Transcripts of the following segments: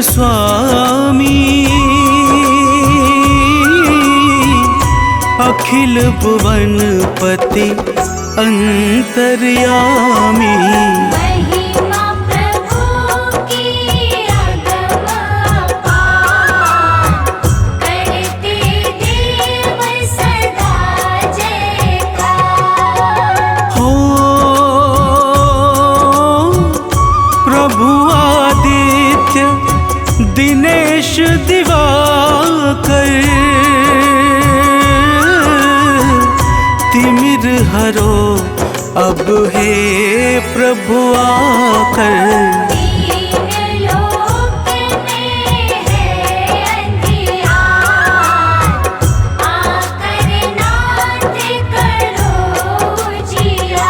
स्वामी अखिल भुवन पति अंतर्यामी। महिमा प्रभु की अगम अपार, करते देव सदा जयकार। हो प्रभु आदित्य दिनेश दिवाकर, तिमिर हरो अब हे प्रभु आकर। दीन लोक में है अंधियार, आकर नाथ करो उजियार।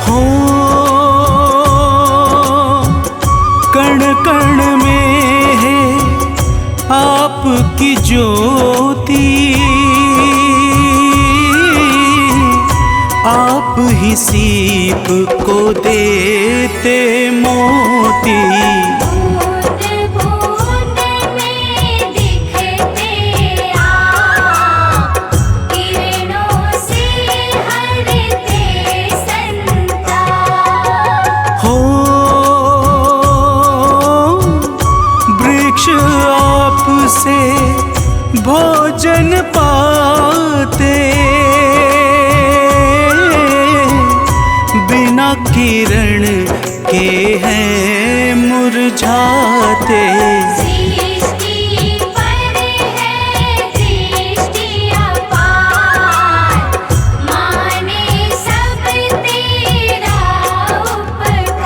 हो कण कण में है आपकी ज्योति, आप ही सीप को देते मोती। बूंद बूंद में दिखते आप, किरणों से हरते संताप। हो वृक्ष आपसे भोजन पाते, बिना किरण के हैं मुरझाते। सृष्टि पर है दृष्टि अपार, माने सब तेरा उपकार।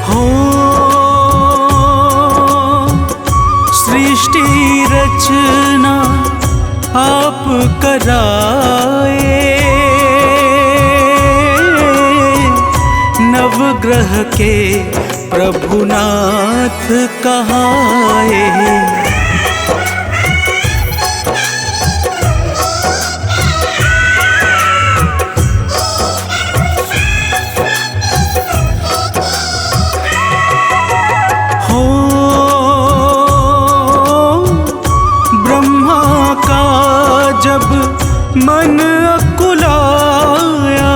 हो सृष्टि रचना आप कराए, नवग्रह के प्रभुनाथ कहाए। हो ब्रह्मा का जब मन अकुलाया,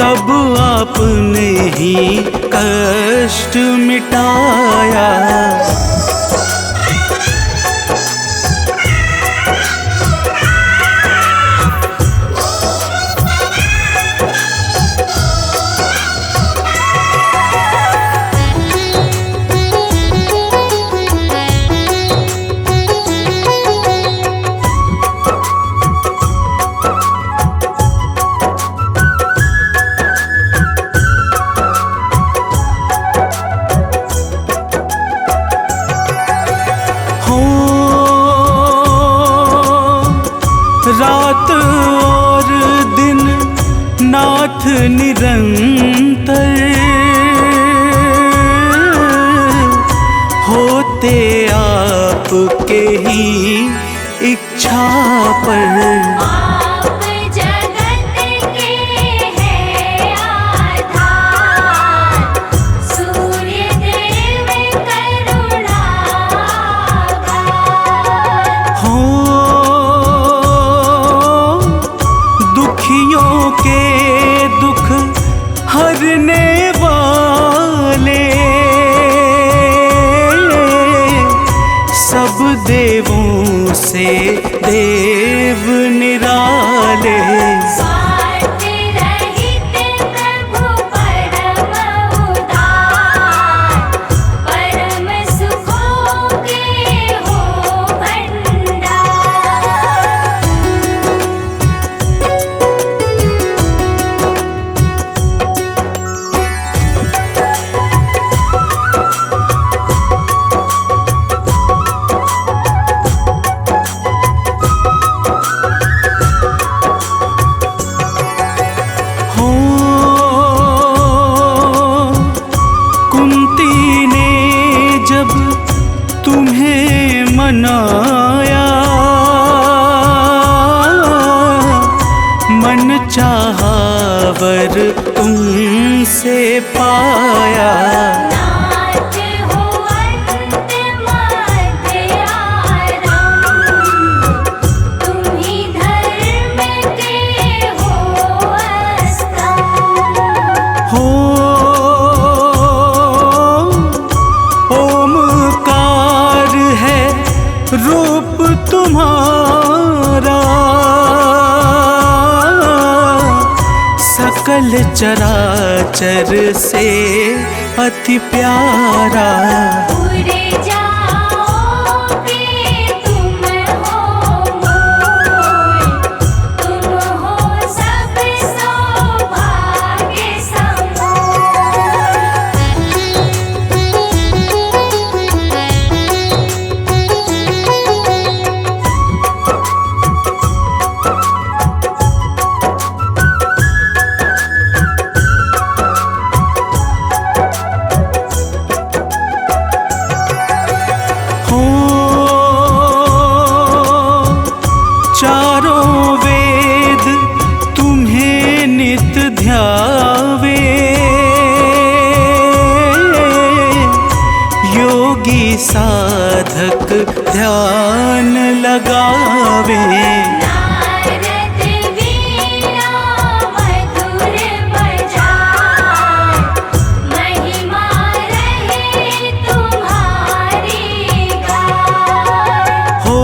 तब आपने ही कष्ट मिटाया। हो रात और दिन नाथ निरंतर, होते आपके ही इच्छा पर। आप जगत के हैं आधार, सूर्य देव करुणागार। हो दुखियों के दुख हरने वाले, सब देवों से देव निराले। स्वार्थ रहित प्रभु परम उदार, परम सुखों के हो भंडार। मनाया, मन चाहा वर तुमसे पाया। नाथ हो अंत मध्य आरंभ, तुम ही धर्म के हो स्तंभ। हो ओमकार है रूप तुम्हारा, सकल चराचर से अति प्यारा। उड़ जाओगे तुम हो मूल, तुम हो सब सौभाग्य हो चारों वेद तुम्हें नित ध्यावे, योगी साधक ध्यान लगावे। नारद वीणा मधुर बजाए, महिमा रहे तुम्हारी गाय। हो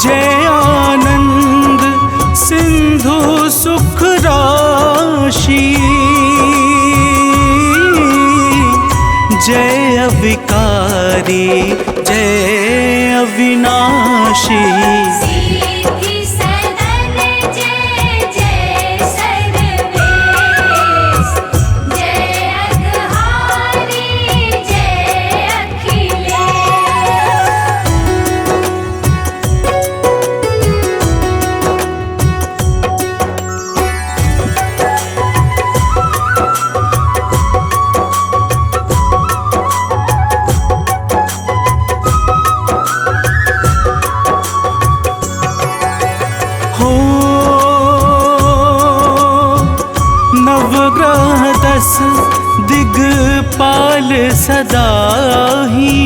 जय आनंद सिंधु सुख राशि, जय अविकारी जय अविनाशी। सिद्धि सदन जय जय सर्वेश, जय अघहारी जय अखिलेश। हो नवग्रह 10 दिग्पाल सदा ही,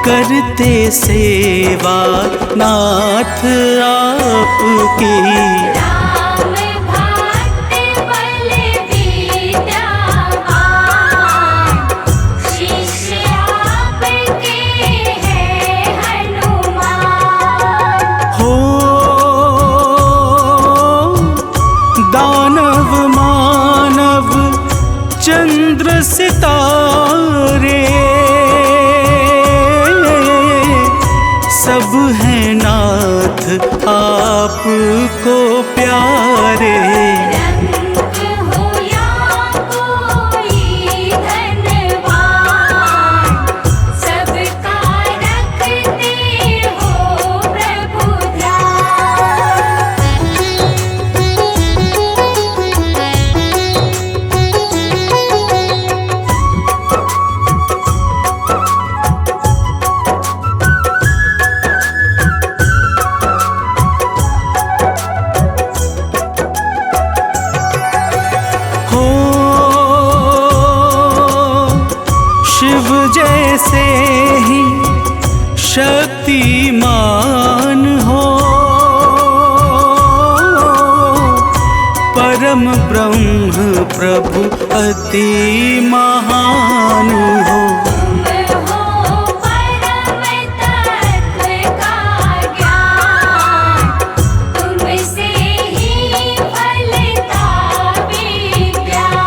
करते सेवा नाथ आपकी। राम भक्त बलविद्यावान, शिष्य आपके हैं हनुमान। हो दानव मानव चंद्र सितारे, सब हैं नाथ आपको प्यारे। रंग हो या कोई धनवान, सबका रखते हो प्रभु ध्यान। हो शिव जैसे ही शक्तिमान हो, परम ब्रह्म प्रभु अति महान हो। तुम हो परम तत्व का ज्ञान, तुमसे ही फलता विज्ञान।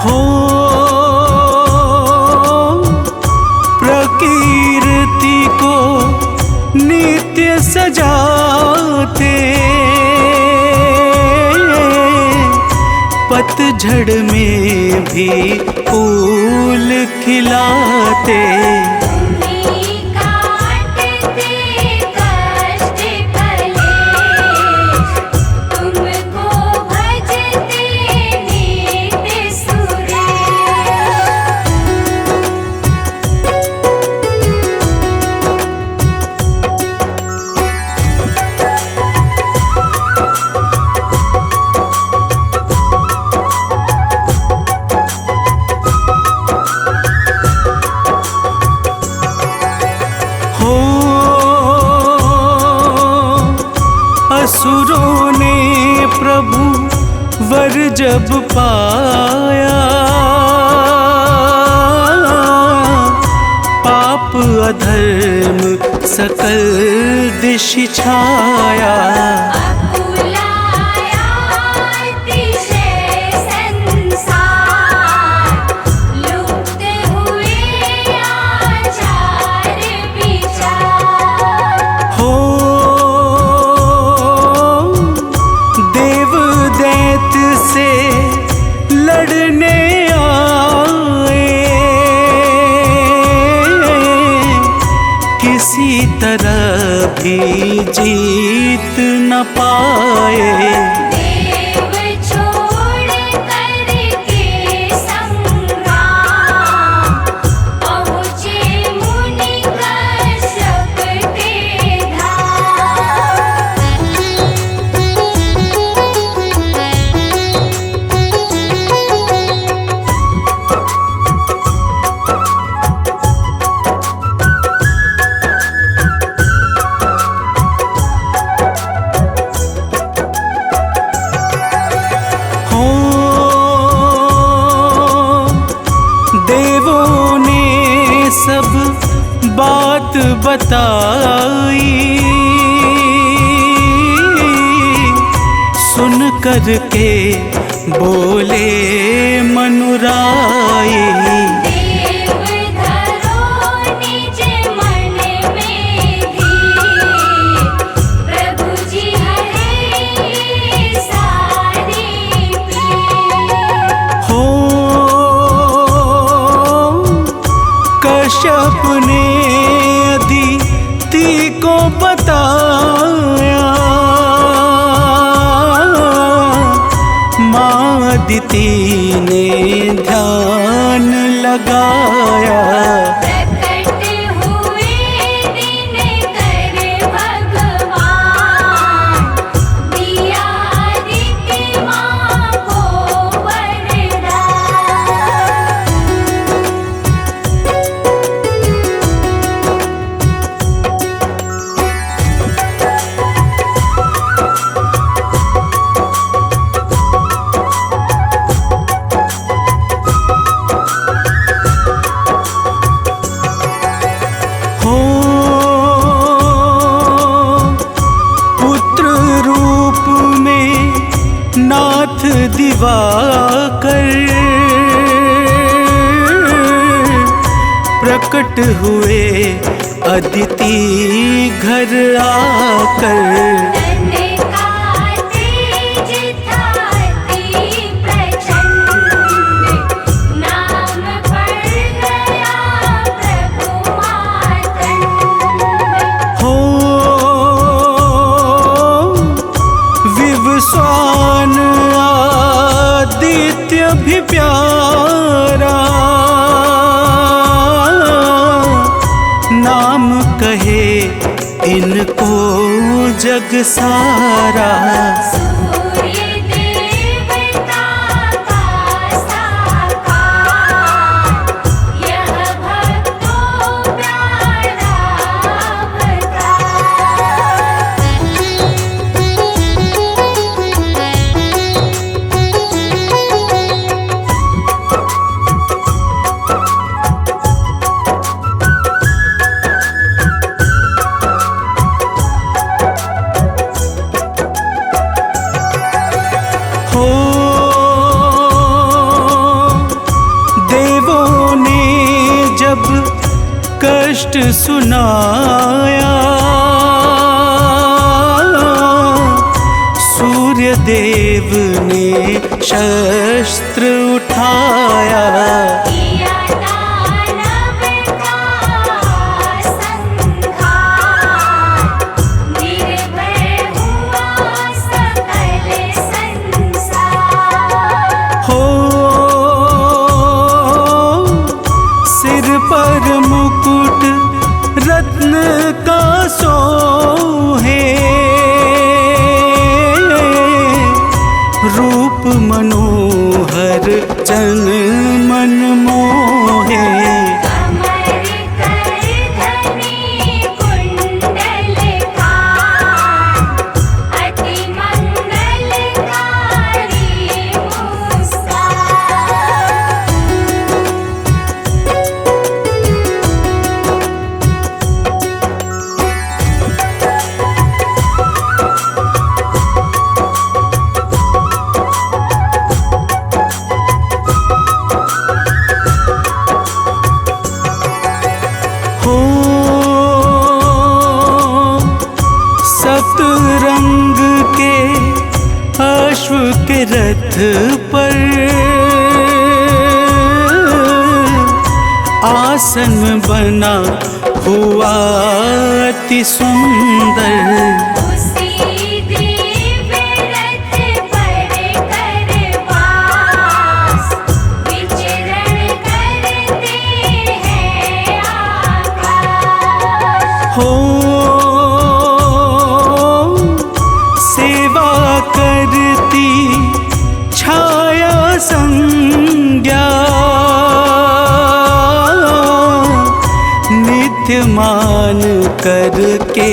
हो प्रकृति को नित्य सजाते, पतझड़ में भी फूल खिलाते। तुम्हीं काटते कष्ट कलेश, तुमको भजते नित्य सुरेश। असुरों ने प्रभु वर जब पाया, पाप अधर्म सकल दिश छाया। तरह भी जीत न पाए। देव छोड़ करके संग्राम, पहुँचे मुनि कश्यप के धाम। सब बात बताई, सुन कर के बोले मनुराई। देव धरो निज मन में धीर, प्रभु जी हरे सारी पीर। हो कश्यप ने अदिति को बताया, माँ अदिति ने ध्यान लगाया। प्रकट हुए दिनकर भगवान, दिया अदिति माँ को वरदान। नाथ दिवाकर प्रकट हुए अदिति घर आकर। विवस्वान आदित्य भी प्यारा, नाम कहे इनको जग सारा। देवों ने जब कष्ट सुनाया, सूर्य देव ने शस्त्र उठाया। पर मुकुट रत्न का सोहे, रूप मनोहर जन मन मोहे। कमर कर धनी कुंडल कान, अति रथ पर आसन बना हुआ अति सुंदर। उसी दिव्य रथ पर कर वास विचरण करते हैं आकाश। हो सेवा करती छाया संज्ञा नित्य मान करके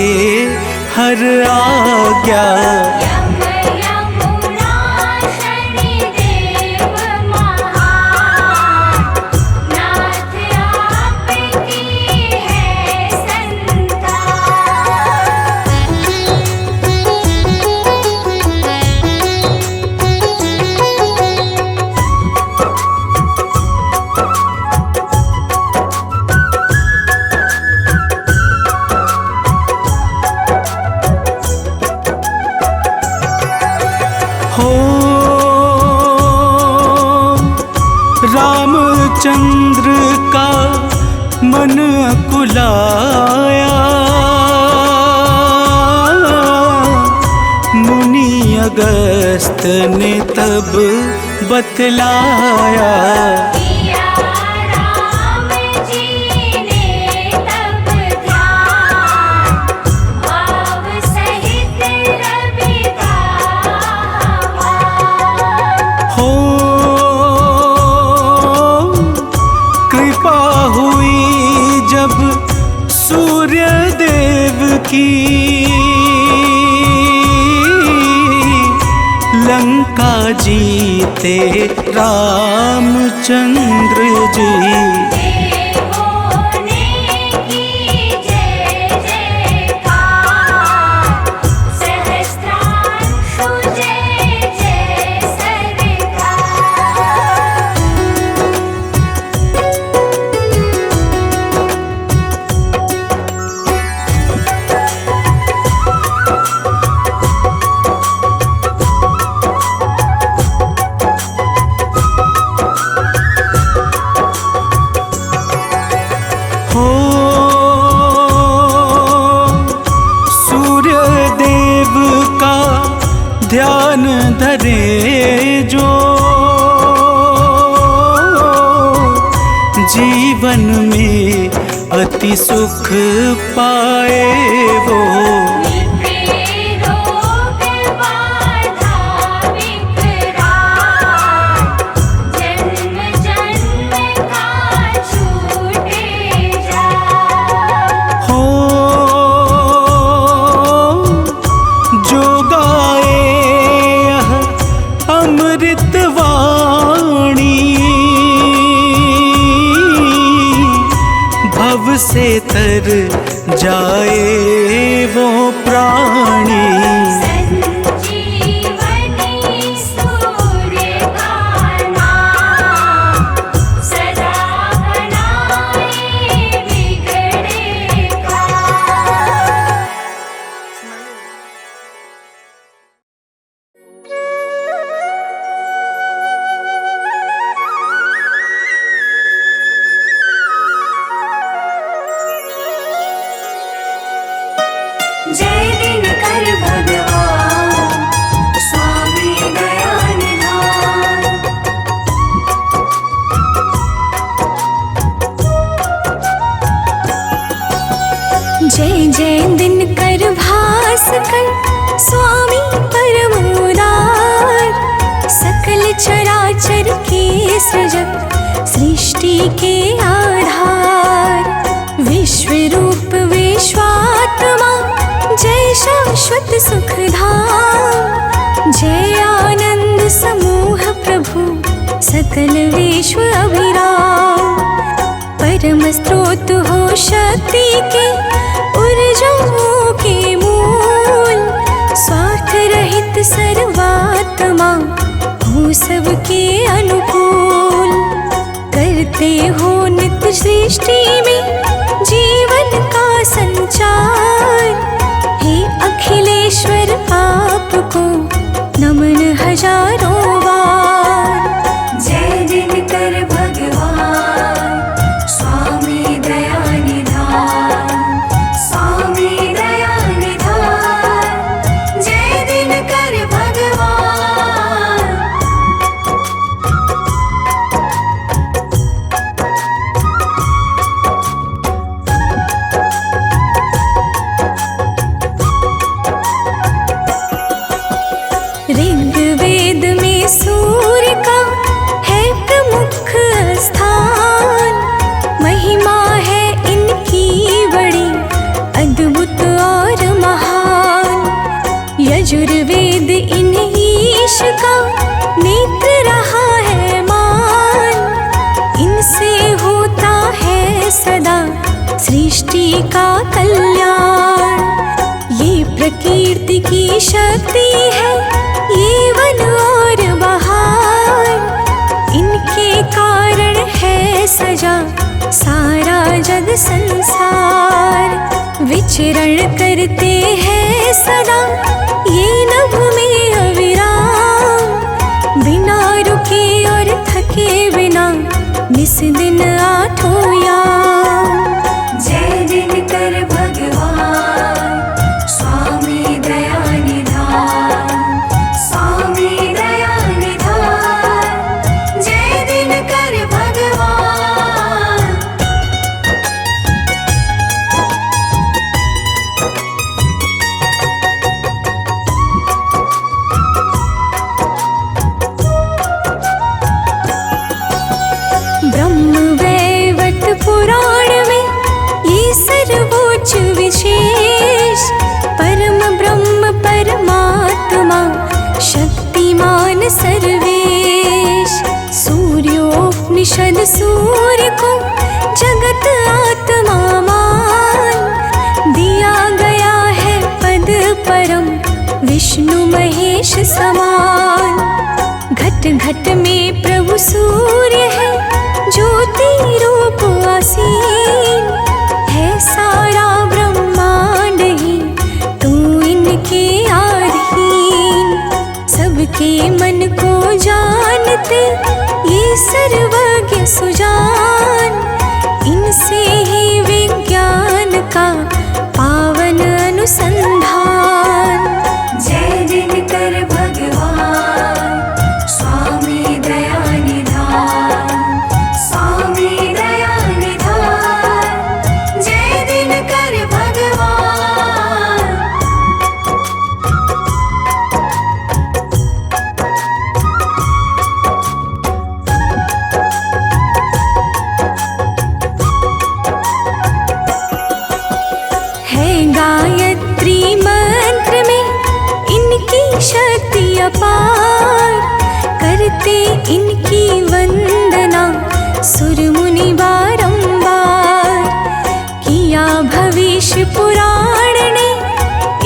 हर आज्ञा। यम यमुना शनिदेव महान नाथ आपकी है हो रामचंद्र का मन अकुलाया मुनि अगस्त ने तब बतलाया। किया राम जी ने तब ध्यान भाव सहित रवि का आह्वान। हो कृपा हुई जब सूर्य देव की लंका जीते रामचंद्र जी। देवों ने की जय जयकार सहस्त्रांशु जय जय सरकार। हो सूर्य देव का ध्यान धरे जो जीवन में अति सुख पाए वो। मिटे रोग बाधा विकराल जन्म जन्म का छूटे जाए। हो जो गाए यह अमृत वाणी भव से तर जाए वो प्राणी। संजीवनी सूर्य का नाम सदा बनाए बिगड़े काम। जय दिनकर भगवान स्वामी दया निधान। जय जय दिनकर भास्कर स्वामी परम उदार सकल चराचर के सृजक सृष्टि के आधार। विश्व रूप विश्वात्मा जय शाश्वत सुखधाम जय आनंद समूह प्रभु सकल विश्व अभिराम। परम स्रोत हो शक्ति के ऊर्जाओं के मूल स्वार्थ रहित सर्वात्मा हो सबके अनुकूल। करते हो नित्य सृष्टि में जीवन का संचार। हे अखिलेश्वर आपको नमन हजारों कर भगवान। ऋग्वेद में सूर्य का है प्रमुख स्थान, महिमा है इनकी बड़ी अद्भुत और महान। यजुर्वेद इन ईश का नेत्र रहा है मान, इनसे होता है सदा सृष्टि का कल्याण। ये प्रकृति की शक्ति है, ये वन और बहार, इनके कारण है सजा सारा जग संसार। विचरण करते हैं सदा ये नभ में अविराम, बिना रुके और थके बिना निस दिन आठों याम। जय दिनकर भगवान स्वामी दया निधान, स्वामी दया निधान, जय दिनकर भगवान। ब्रह्मवैवर्त पुराण में ये सर्वोच्च विशेष, परम ब्रह्म परमात्मा शक्तिमान सर्वेश। सूर्योपनिषद सूर्य को जगत आत्मा मान, दिया गया है पद परम विष्णु महेश समान। घट घट में प्रभु सूर्य है, ज्योति रूप आसीन है सारा ब्रह्मांड ही, तू इनके अधीन। सबके मन को जानते ये सर्वज्ञ सुजान, इनसे ही विज्ञान का पावन अनुसंधान। जय दिनकर भगवान स्वामी दया निधान, स्वामी दया निधान, जय दिनकर भगवान। है गायत्री मंत्र में इनकी शक्ति अपार, करते इनकी वंदना सुर मुनि बारंबार। किया भविष्य पुराण ने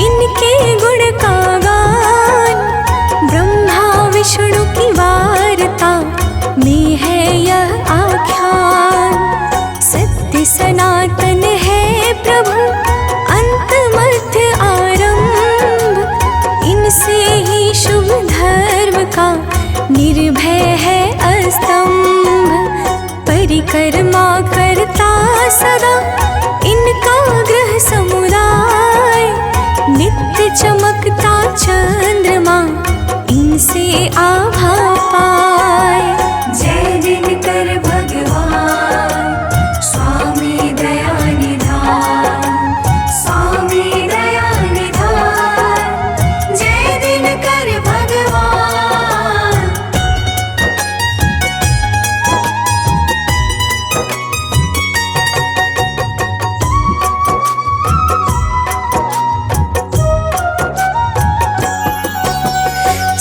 इनके गुण का गान, ब्रह्मा विष्णु की वार्ता में है यह आख्यान। सत्य सनातन है प्रभु अंत मध्य आरंभ, इनसे ही शुभ धर्म का निर्भय है अस्तंभ। परिक्रमा करता सदा इनका ग्रह समुदाय, नित्य चमकता चंद्रमा इनसे आभा पाए। जय दिनकर भगवान स्वामी दया निधान, स्वामी दया निधान, जय दिनकर भगवान।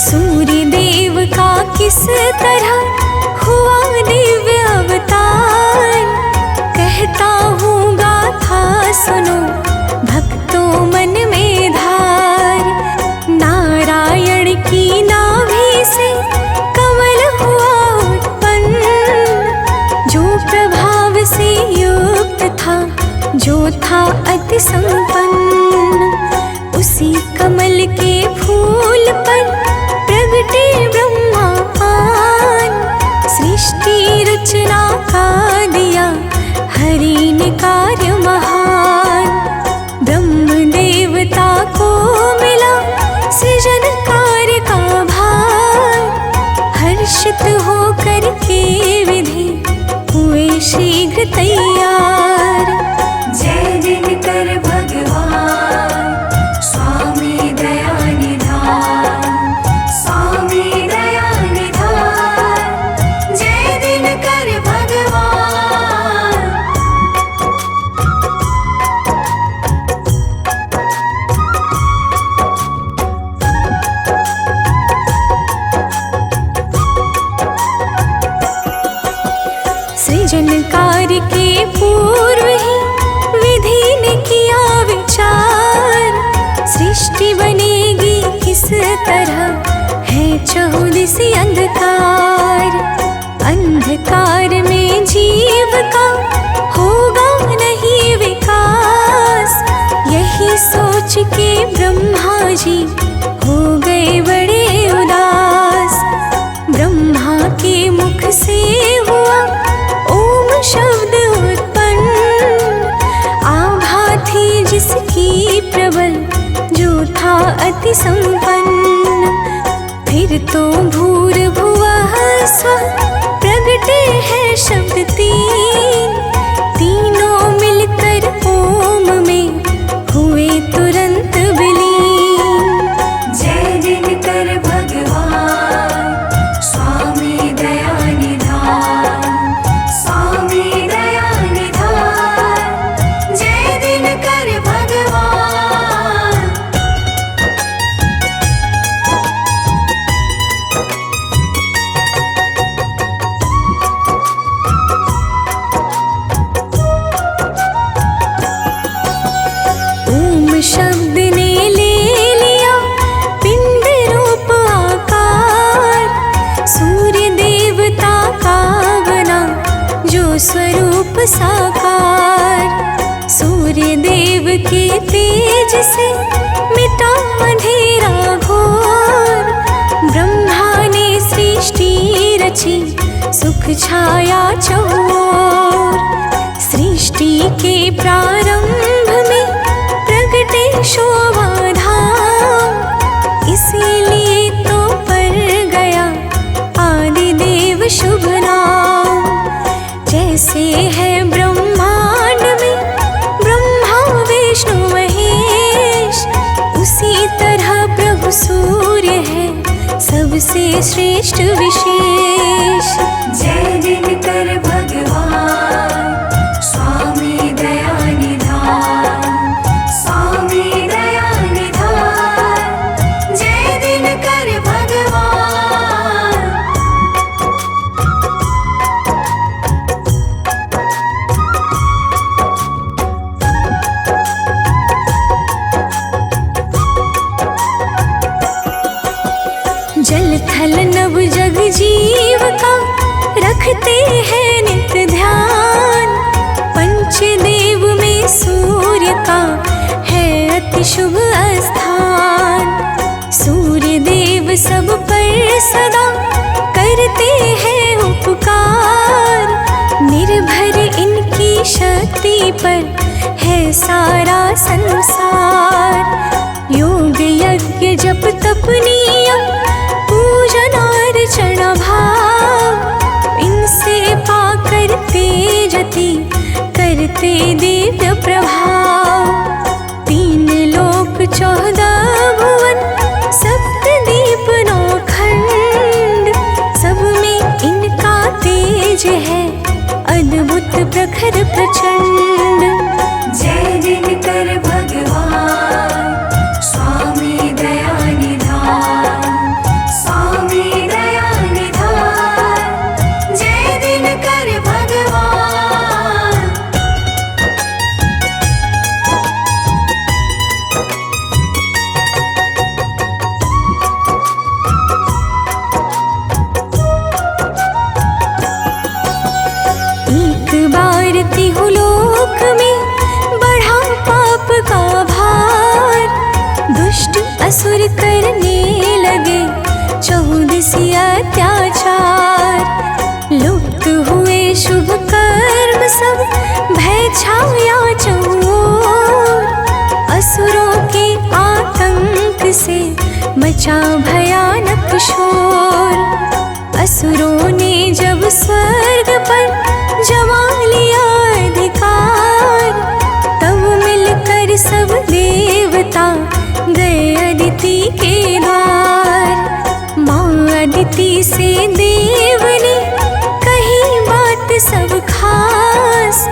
सूर्य देव का किस तरह हुआ दिव्य अवतार, कहता हूँ गाथा सुनो भक्तों मन में धार। नारायण की नाभि से कमल हुआ उत्पन्न, जो प्रभाव से युक्त था, जो था अति संपन्न। उसी कमल के फूल पर प्रगटे ब्रह्मा पान, सृष्टि रचना का दिया हरि ने कार्य महान। ब्रह्म देवता को मिला सृजन का तैयार। जय दिनकर भगवान स्वामी दया निधान, स्वामी दया निधान, जय दिनकर भगवान। सृजन कार्य के पूर्व ही विधि ने किया विचार, सृष्टि बनेगी किस तरह है चहुदिसी अंधकार। अंधकार में जीव का होगा नहीं विकास, यही सोच के ब्रह्मा जी हो गए बड़े उदास। ब्रह्मा के मुख से हुआ ओम शब्द उत्पन्न, आभा थी जिसकी प्रबल, जो था अति संपन्न। फिर तो भूर्भुवः स्वः प्रगटे हैं शब्द तीन, तीनों मिलकर ओम में हुए तुरंत विलीन। जय दिनकर भगवान स्वामी दया निधान, स्वामी दया निधान, जय दिनकर भगवान। ओम शब्द ने ले लिया पिंड रूप आकार, सूर्य देवता का बना जो स्वरूप साकार। सूर्य देव के तेज से मिटा अंधेरा घोर, ब्रह्मा ने सृष्टि रची सुख छाया चौर। सृष्टि के प्रारंभ में प्रगटे शोभा धाम, इसीलिए तो पर गया आदि देव शुभ नाम। जैसे है ब्रह्मांड में ब्रह्मा विष्णु महेश, उसी तरह प्रभु सूर्य है सबसे श्रेष्ठ विशेष। जय दिनकर भगवान स्वामी दया निधान, स्वामी दया निधान, जय दिनकर भगवान। जल थल नभ जग जीव का रखते हैं नित्य ध्यान, पंचदेव में सूर्य का है अति शुभ स्थान। सूर्य देव सब पर सदा करते हैं उपकार, निर्भर इनकी शक्ति पर है सारा संसार। योग यज्ञ जप तप नियम पूजन अर्चना भाव, इनसे पाकर तेजति करते दिव्य प्रभाव। तीन लोक 14 भुवन सप्त दीप 9 खंड, सब में इनका तेज है अद्भुत प्रखर प्रचंड। जय दिनकर भगवान स्वामी दया निधान, स्वामी दया निधान, जय दिनकर भगवान। एक बार तिहुलोक में बढ़ा पाप का भार, दुष्ट असुर करने लगे चहुदिसी अत्याचार। लुप्त हुए शुभ कर्म सब, भय छाया चौर, असुरों के आतंक से मचा भयानक शोर। असुरों ने जब स्वर्ग पर जमा लिया कर सब देवता गए अदिति के द्वार। माँ अदिति से देव ने कही बात सब खास,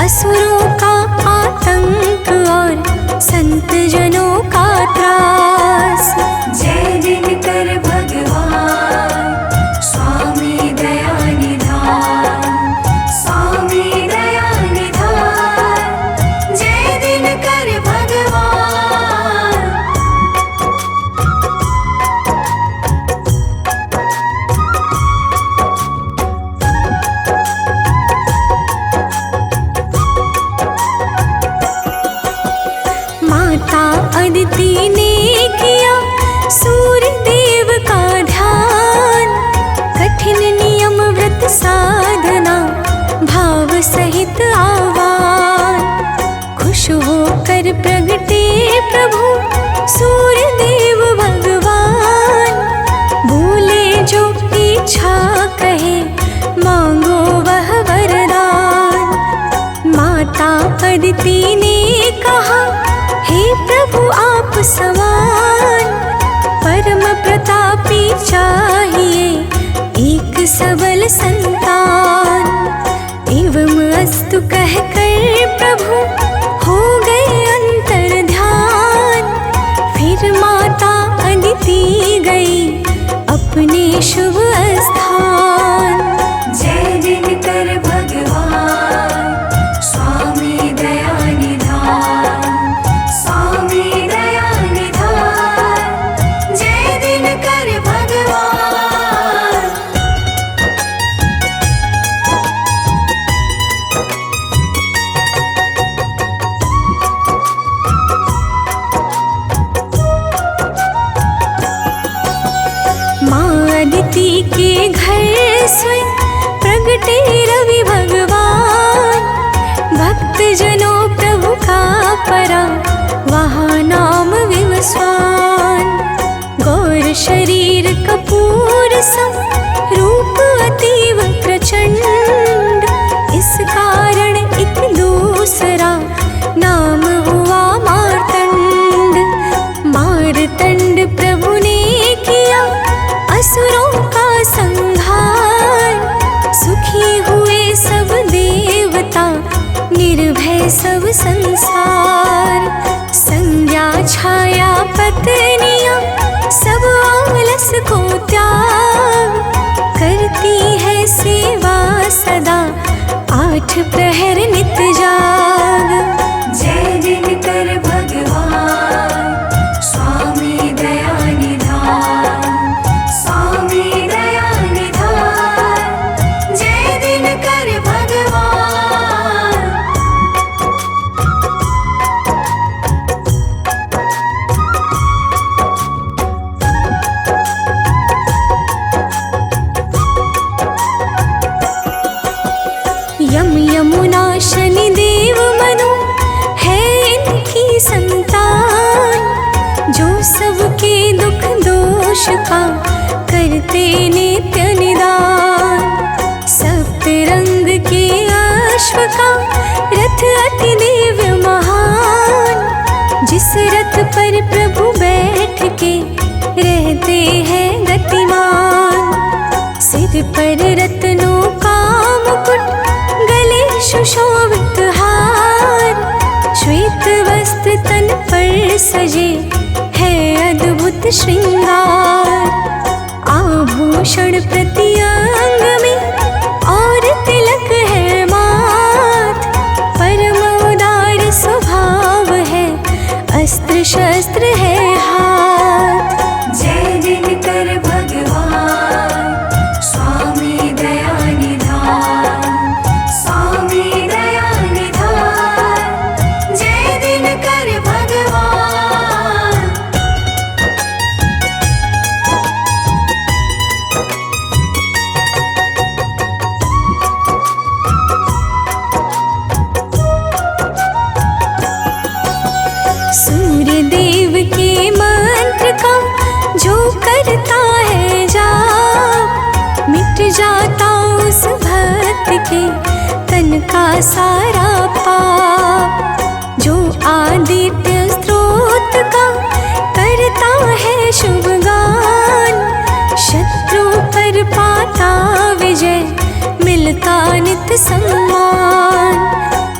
असुरों का आतंक और संत जनों का त्रास। जय दिनकर भगवान स्वामी दया निधान, स्वामी दया निधान, जय दिनकर भगवान। माता अदिति ने किया सूर्य देव का ध्यान, कठिन नियम व्रत साधना भाव सहित आह्वान। खुश होकर प्रगटे प्रभु सूर्य देव भगवान, बोले जो इच्छा कहे मांगो वह वरदान। माता अदिति ने कहा हे प्रभु आप समान, परम प्रतापी चाहिए एक सबल संतान। एवं अस्तु कहकर प्रभु हो गए अंतर ध्यान। फिर माता अदिति गई अपने शुभ स्थान। जय दिनकर भगवान स्वामी दया निधान, स्वामी दया निधान, जय दिनकर भगवान। माँ अदिति के घर स्वयं प्रगटे रवि भगवान, भक्त जनों प्रभु का परा वहाँ नाम विवस्वान। गौर शरीर कपूर सम रूप अतीव प्रचंड, इस कारण एक दूसरा नाम हुआ मार्तंड। मार्तंड प्रभु ने किया असुरों का संहार, सुखी हुए सब देवता निर्भय सब संसार। संज्ञा छाया पत्नियां सब आलस को त्याग, करती है सेवा सदा 8 प्रहर नित जाग। जय दिनकर भगवान स्वामी दया निधान, स्वामी दया निधान, जय दिनकर भगवान। यम यमुना शनि देव मनु है इनकी संतान, जो सबके दुख दोष का करते नित्य निदान। सप्त रंग के अश्व का रथ अति दिव्य महान, जिस रथ पर प्रभु बैठ के रहते हैं गतिमान। सिर पर रत्नों का मुकुट, गले सुशोभित हार, श्वेत वस्त्र तन पर सजे है अद्भुत श्रृंगार। आभूषण प्रति अंग में और तिलक है माथ, परम उदार स्वभाव है अस्त्र शस्त्र है हाथ। जय दिनकर भगवान स्वामी दया निधान, स्वामी दया निधान, जय दिनकर भगवान। सूर्य देव के मंत्र का जो करता है जाप, मिट जाता उस भक्त के तन का सारा पाप। जो आदि मिलता नित सम्मान।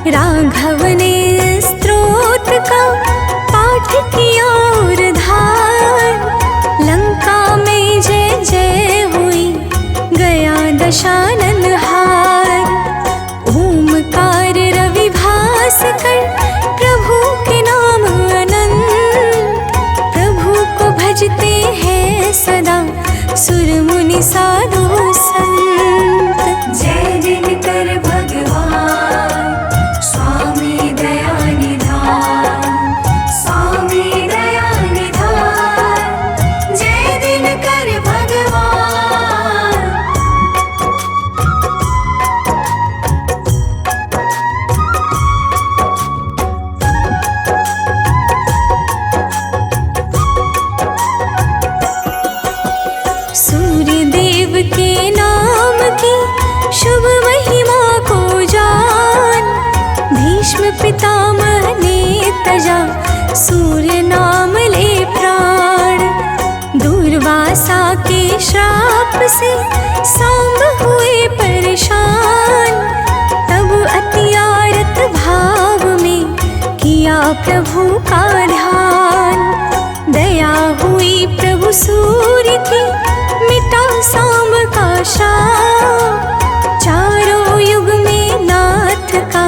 राघव ने स्तोत्र का पाठ किया और धार, लंका में जय जय हुई गया दशानन हार। ओमकार रवि भास्कर प्रभु के नाम अनंत, प्रभु को भजते हैं सदा सुर मुनि साधु संत। जय दिनकर भगवान स्वामी दया निधान, स्वामी दया निधान। जय दिनकर भगवान। सूर्य देव के नाम की शुभ महिमा को जान, भीष्म पितामह ने तजा सूर्य नाम ले प्राण। दुर्वासा के श्राप से सांब हुए परेशान, तब अतिआरत भाव में किया प्रभु का ध्यान। दया हुई प्रभु सूर्य की, मिटा सांब का श्राप। चारों युग में नाथ का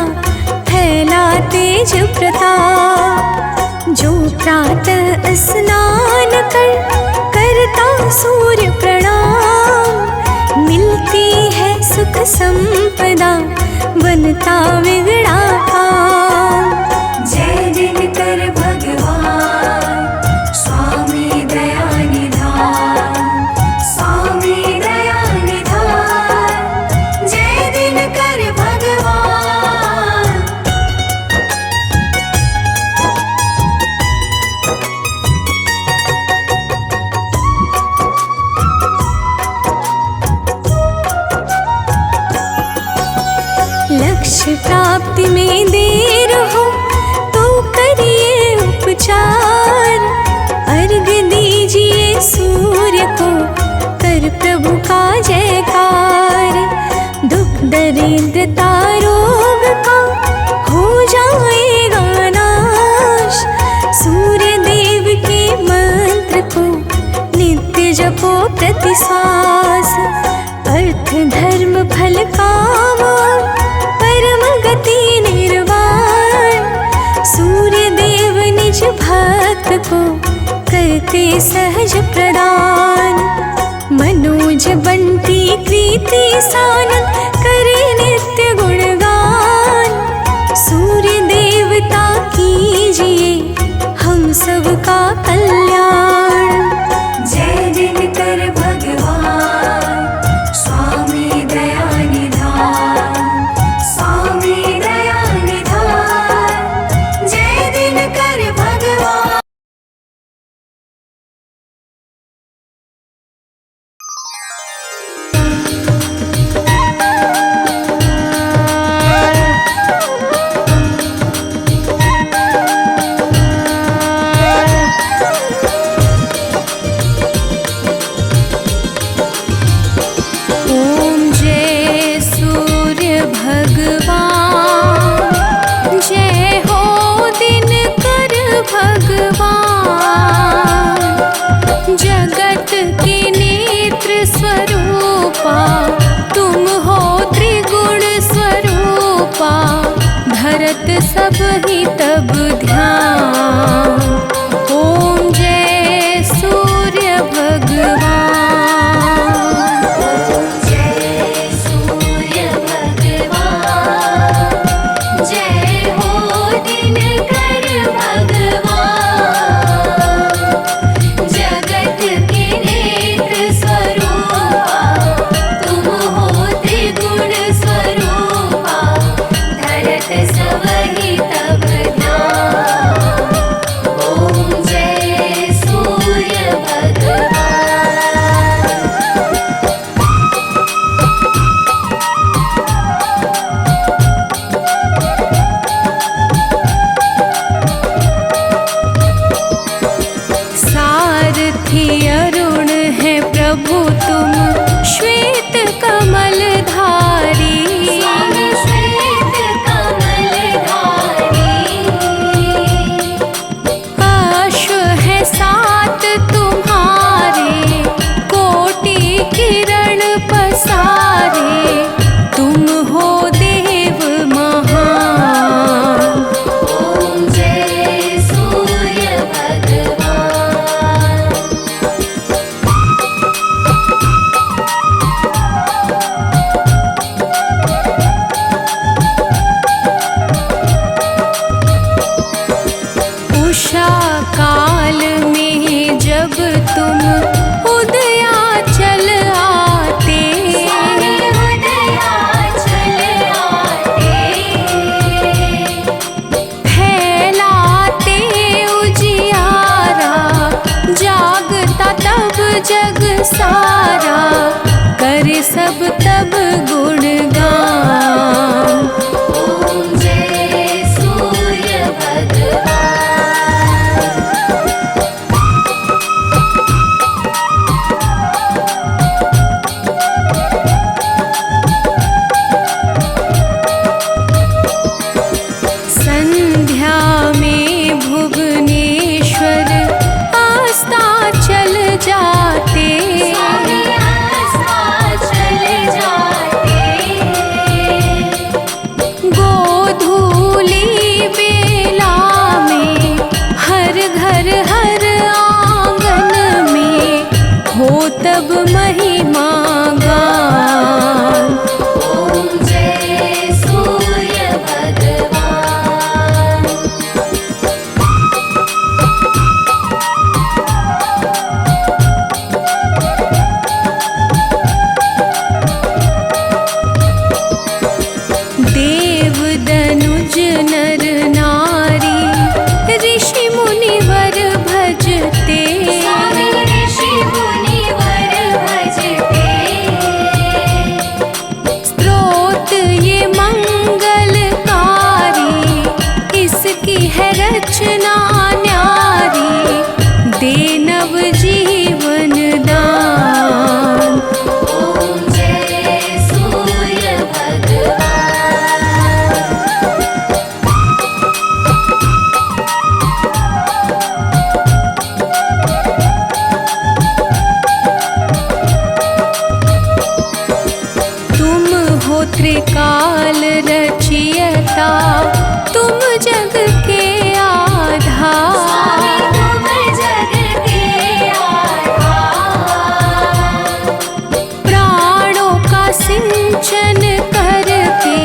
फैला तेज प्रताप। जो प्रातः स्नान करता सूर्य प्रणाम, मिलती है सुख संपदा बनता बिगड़ा काम। जय दिनकर भगवान स्वामी दया निधान, स्वामी दया निधान। जय दिनकर भगवान। लक्ष्य प्राप्ति में देर हो तो करिए उपचार, अर्घ दीजिए सूर्य को कर प्रभु का जयकार। दुख दरिद्रता रोग का हो जाएगा नाश, सूर्य देव के मंत्र को नित्य जपो प्रति श्वास। अर्थ धर्म फल काम परम गति निर्वाण, सूर्य देव निज भक्त को करते सहज प्रदान। मनोज बंटी कृति सानंद करे नित्य गुणगान, सूर्य देवता कीजिए हम सबका कल्याण। जय दिनकर भगवान स्वामी दया निधान, स्वामी दया निधान। जय दिनकर भगवान। ओम जय सूर्य भगवान, जय हो दिनकर भगवान। जगत के नेत्र स्वरूपा तुम हो त्रिगुण स्वरूपा, धरत सब ही तब ध्यान। ओम जय सूर्य भगवान। जय सूर्य भगवान, जय हो दिनकर भगवान। जगत के नेत्र स्वरूपा तुम हो त्रिगुण स्वरूपा, धरत सब ही तब ध्यान। जब तब गुणगान। ओम जय सूर्य भगवान। संध्या में भुवनेश्वर अस्ताचल जाते, स्वामी अस्ताचल जाते। गोधूली बेला में हर घर हर आंगन में हो तब महिमा गान। ओम जय सूर्य भगवान। देव दनुज नर नारी ऋषि मुनिवर भजते, स्वामी ऋषि मुनिवर भजते। स्तोत्र ये मंगलकारी, इसकी है रचना न्यारी, दे नव जीवन दान। ओम जय सूर्य भगवान। तुम हो त्रिकाल रचयिता, तुम जग के स्वामी आधार। तुम जग के आधार। प्राणों का सिंचन करके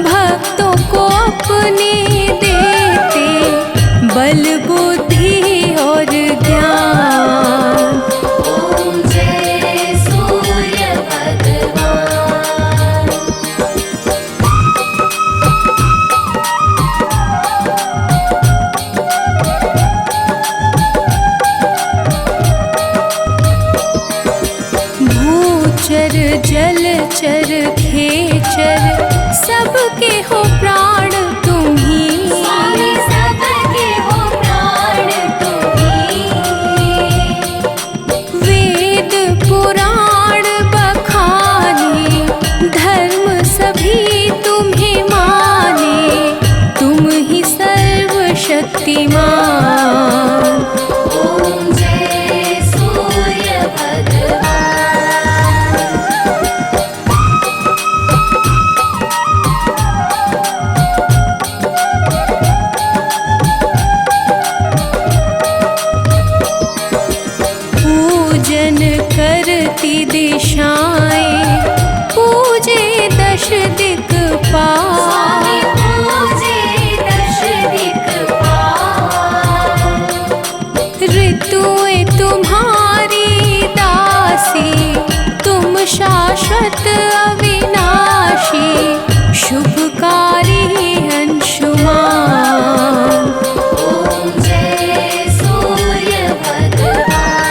भक्तों को अपने देते, बल बुद्धि और ज्ञान। ओम जय सूर्य भगवान। भूचर जलचर खेचर सबके हो प्राण तुम्ही, स्वामी सबके हो प्राण तुम्ही। वेद पुराण बखाने धर्म सभी तुम्हें माने, तुम ही सर्वशक्तिमान। ओम जय सूर्य भगवान। पूजन करती दिशाएं, पूजे दश स्वामी दिक्पाल। पूजे दश दिक्पाल। ऋतुएं तुम्हारी दासी, तुम शाश्वत अविनाशी, शुभकारी अंशुमान। ओम जय सूर्य भगवान।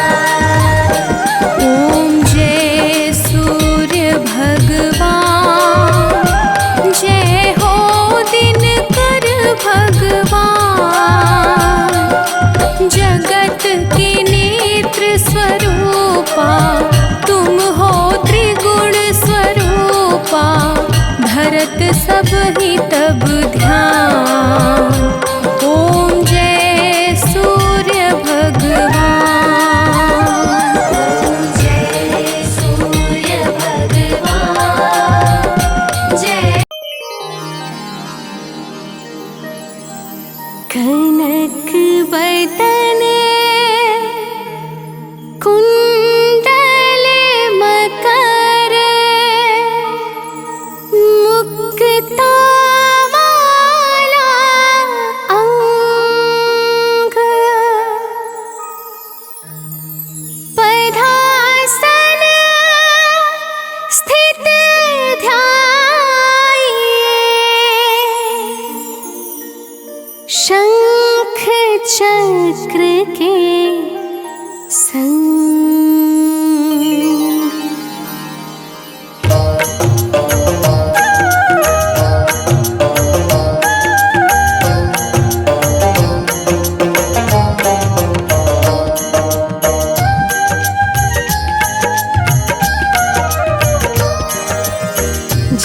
ओम जय सूर्य भगवान, जय हो दिनकर भगवान। जगत के नेत्र स्वरूपा, तुम हो त्रिगुण स्वरूपा, धरत सब ही तब ध्यान। ओम जय सूर्य भगवान। ओम जय सूर्य भगवान। जय कनक बदन कुंडल मकर, मुक्ता माला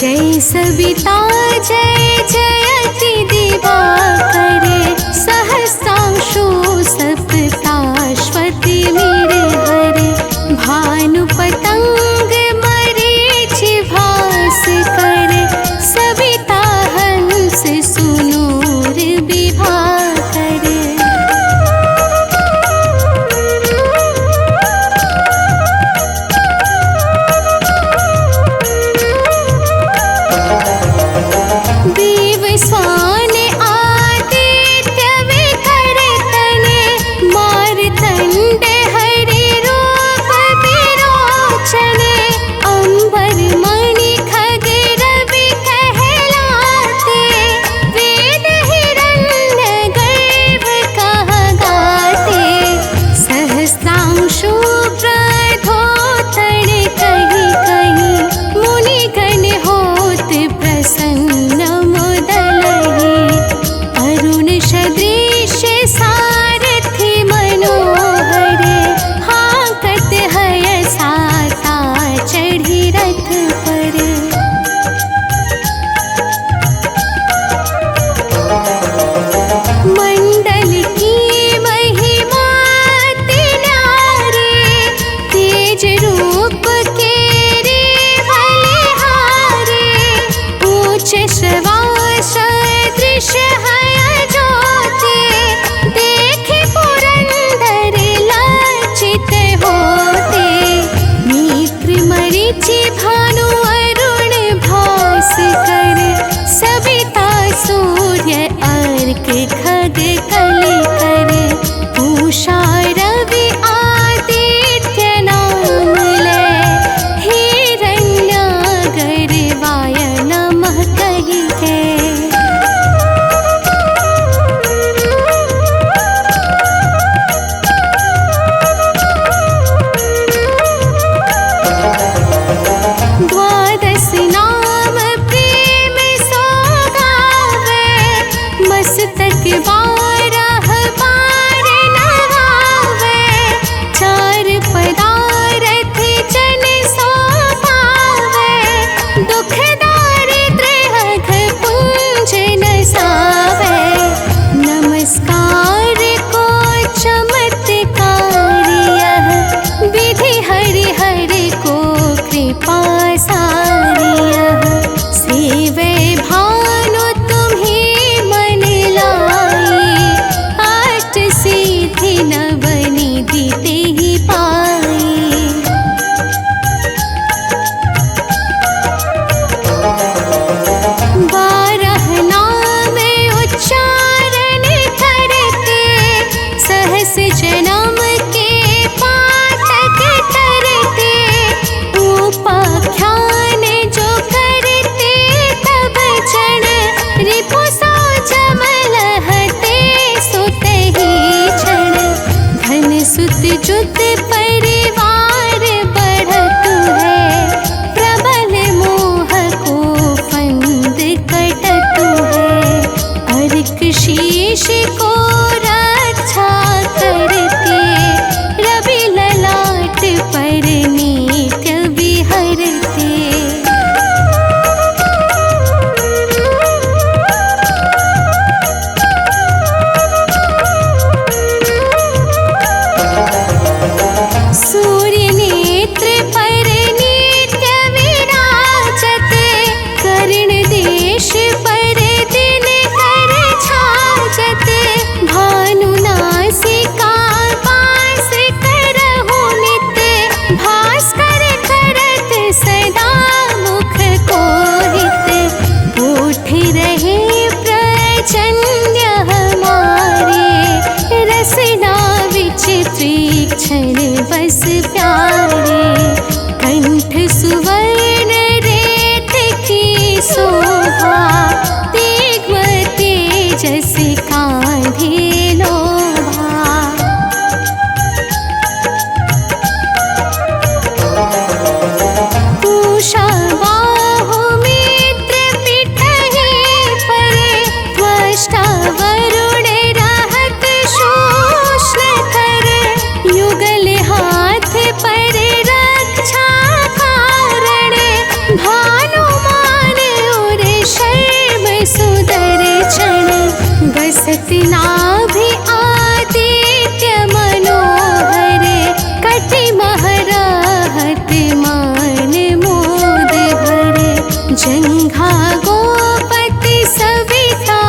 जय सविता जय जयति दिवाकर सहस्रांशु सप्ताश्वति मेरे भानु पतंग मरीच भास्कर सविता हंस सुनूर विभाकर। देव सतनाभि आदित्य मनोहर कटि महराहत मान मोद भर जंघा गोपति सविता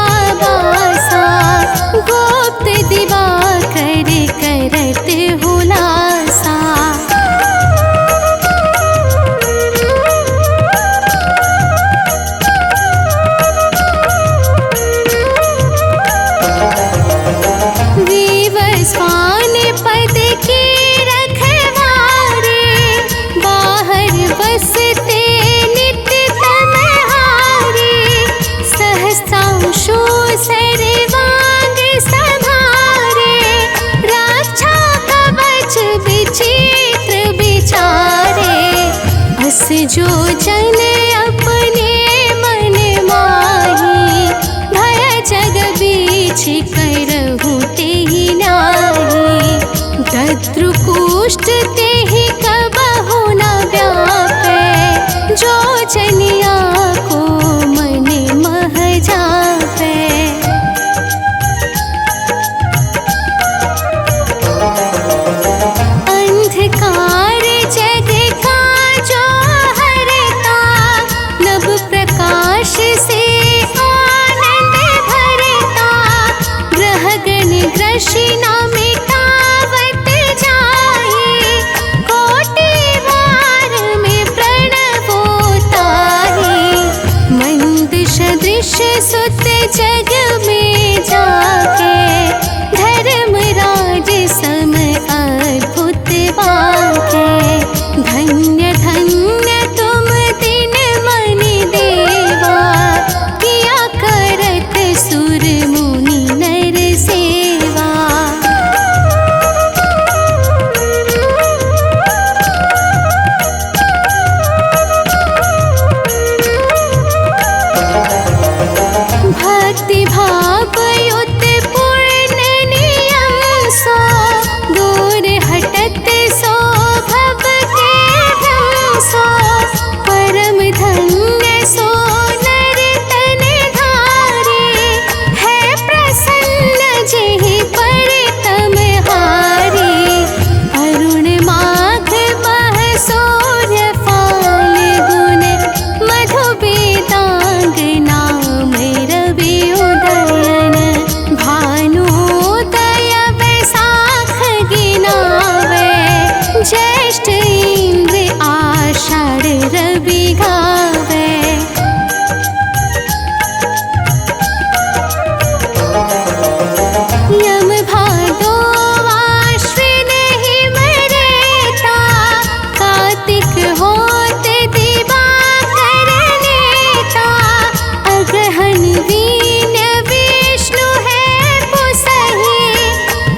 वासा गोप्त दिवाकर करत हुलासा विवस्वान पद के रखवारे बाहर बसते नित्य तमहारे सहस्रांशु सर्वांग संभारे रक्षा कवच विचित्र विचारे अस जो जन अपने मन माही भय जग बीच करहु तेहि नाही दद्रुकुष्ट तेहि कबहु न व्यापै जो जनिया को मन मह जापै अंधकार जग का जो हरता नभ प्रकाश से आनंद भरता ग्रहगण ग्रशी न मिटावत जाहि कोटि वार में प्रणवोताहि मंद सदृश सुत जग में जाके धर्मराज सम अद्भुत वाके धन्य धन्य तुम दिन मनि देवा किया करत सुर मुनि नर सेवा भक्ति भाव युत पूर्ण नियम सो दूर हटत सो भव के भ्रम सो परम धन्य सो नर तन धारे है प्रसन्न जेहि पर तम हारे अरुण माघ मह सूर्य फाल गुण मधु वेदांग नाम रवि उदयन भानुदय वैशाख गिनावे ज्येष्ठ इंद्र आषाढ़ रवि गावे यम भादो आश्विन हिम रेता कार्तिक होत दिवाकर नेता अगहन वीन विष्णु है पुसहि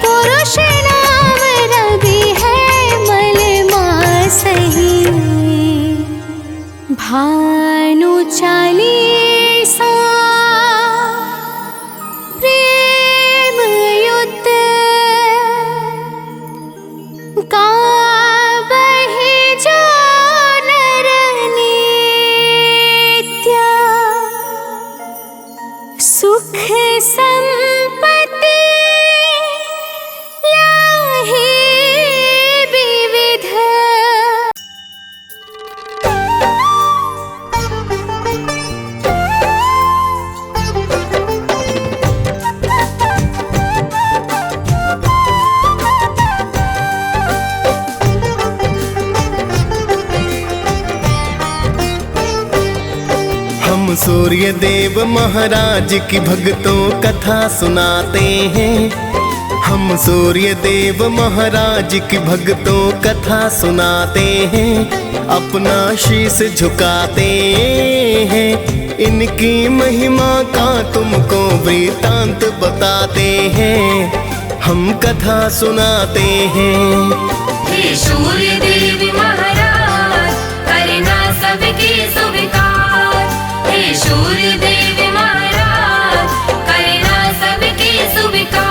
पुरुष नाम रवि है मल मासहि भानु चालीसा प्रेम युत गावहि जो नर नित्य सुख संपत्ति लाहि विविध हम सूर्य देव महाराज की भक्तों कथा सुनाते हैं हम सूर्य देव महाराज की भक्तों कथा सुनाते हैं अपना शीश झुकाते हैं इनकी महिमा का तुमको वृतांत बताते हैं हम कथा सुनाते हैं। हे सूर्य देव महाराज करना सबके स्वीकार हे सूर्य देव महाराज करना सबके स्वीकार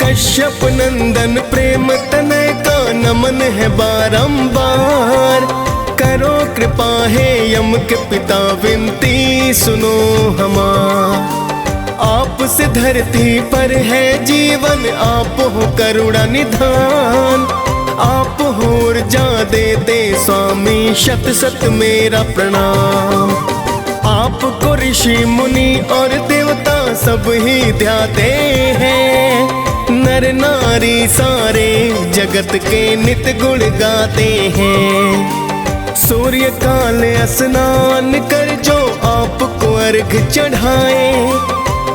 कश्यप चंदन प्रेम तनय का नमन है बारंबार। करो कृपा है यम के पिता विनती सुनो हमार। आप से धरती पर है जीवन, आप हो करुणा निधान। आप हो ऊर्जा देते स्वामी, शत शत मेरा प्रणाम। आपको ऋषि मुनि और देवता सब ही ध्याते हैं। नर नारी सारे जगत के नित गुण गाते हैं। सूर्य काल स्नान कर जो आपको अर्घ चढ़ाए।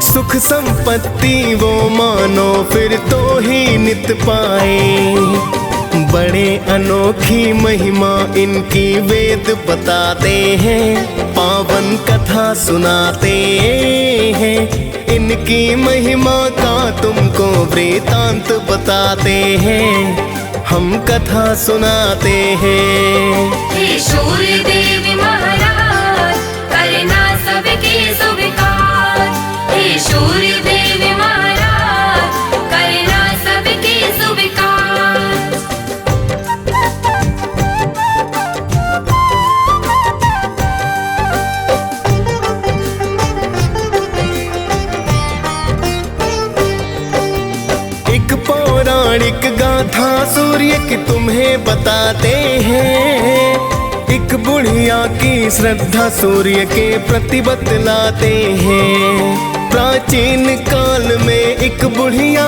सुख संपत्ति वो मानो फिर तो ही नित पाए। बड़े अनोखी महिमा इनकी वेद बताते हैं। पावन कथा सुनाते हैं। इनकी महिमा का तुमको वृतांत बताते हैं। हम कथा सुनाते हैं। हे सूर्य देव महाराज, करना सबके स्वीकार। हे सूर्य देव महाराज, करना सबके स्वीकार। एक पौराणिक गाथा सूर्य की तुम्हें बताते हैं। एक बुढ़िया की श्रद्धा सूर्य के प्रति बतलाते हैं। प्राचीन काल में एक बुढ़िया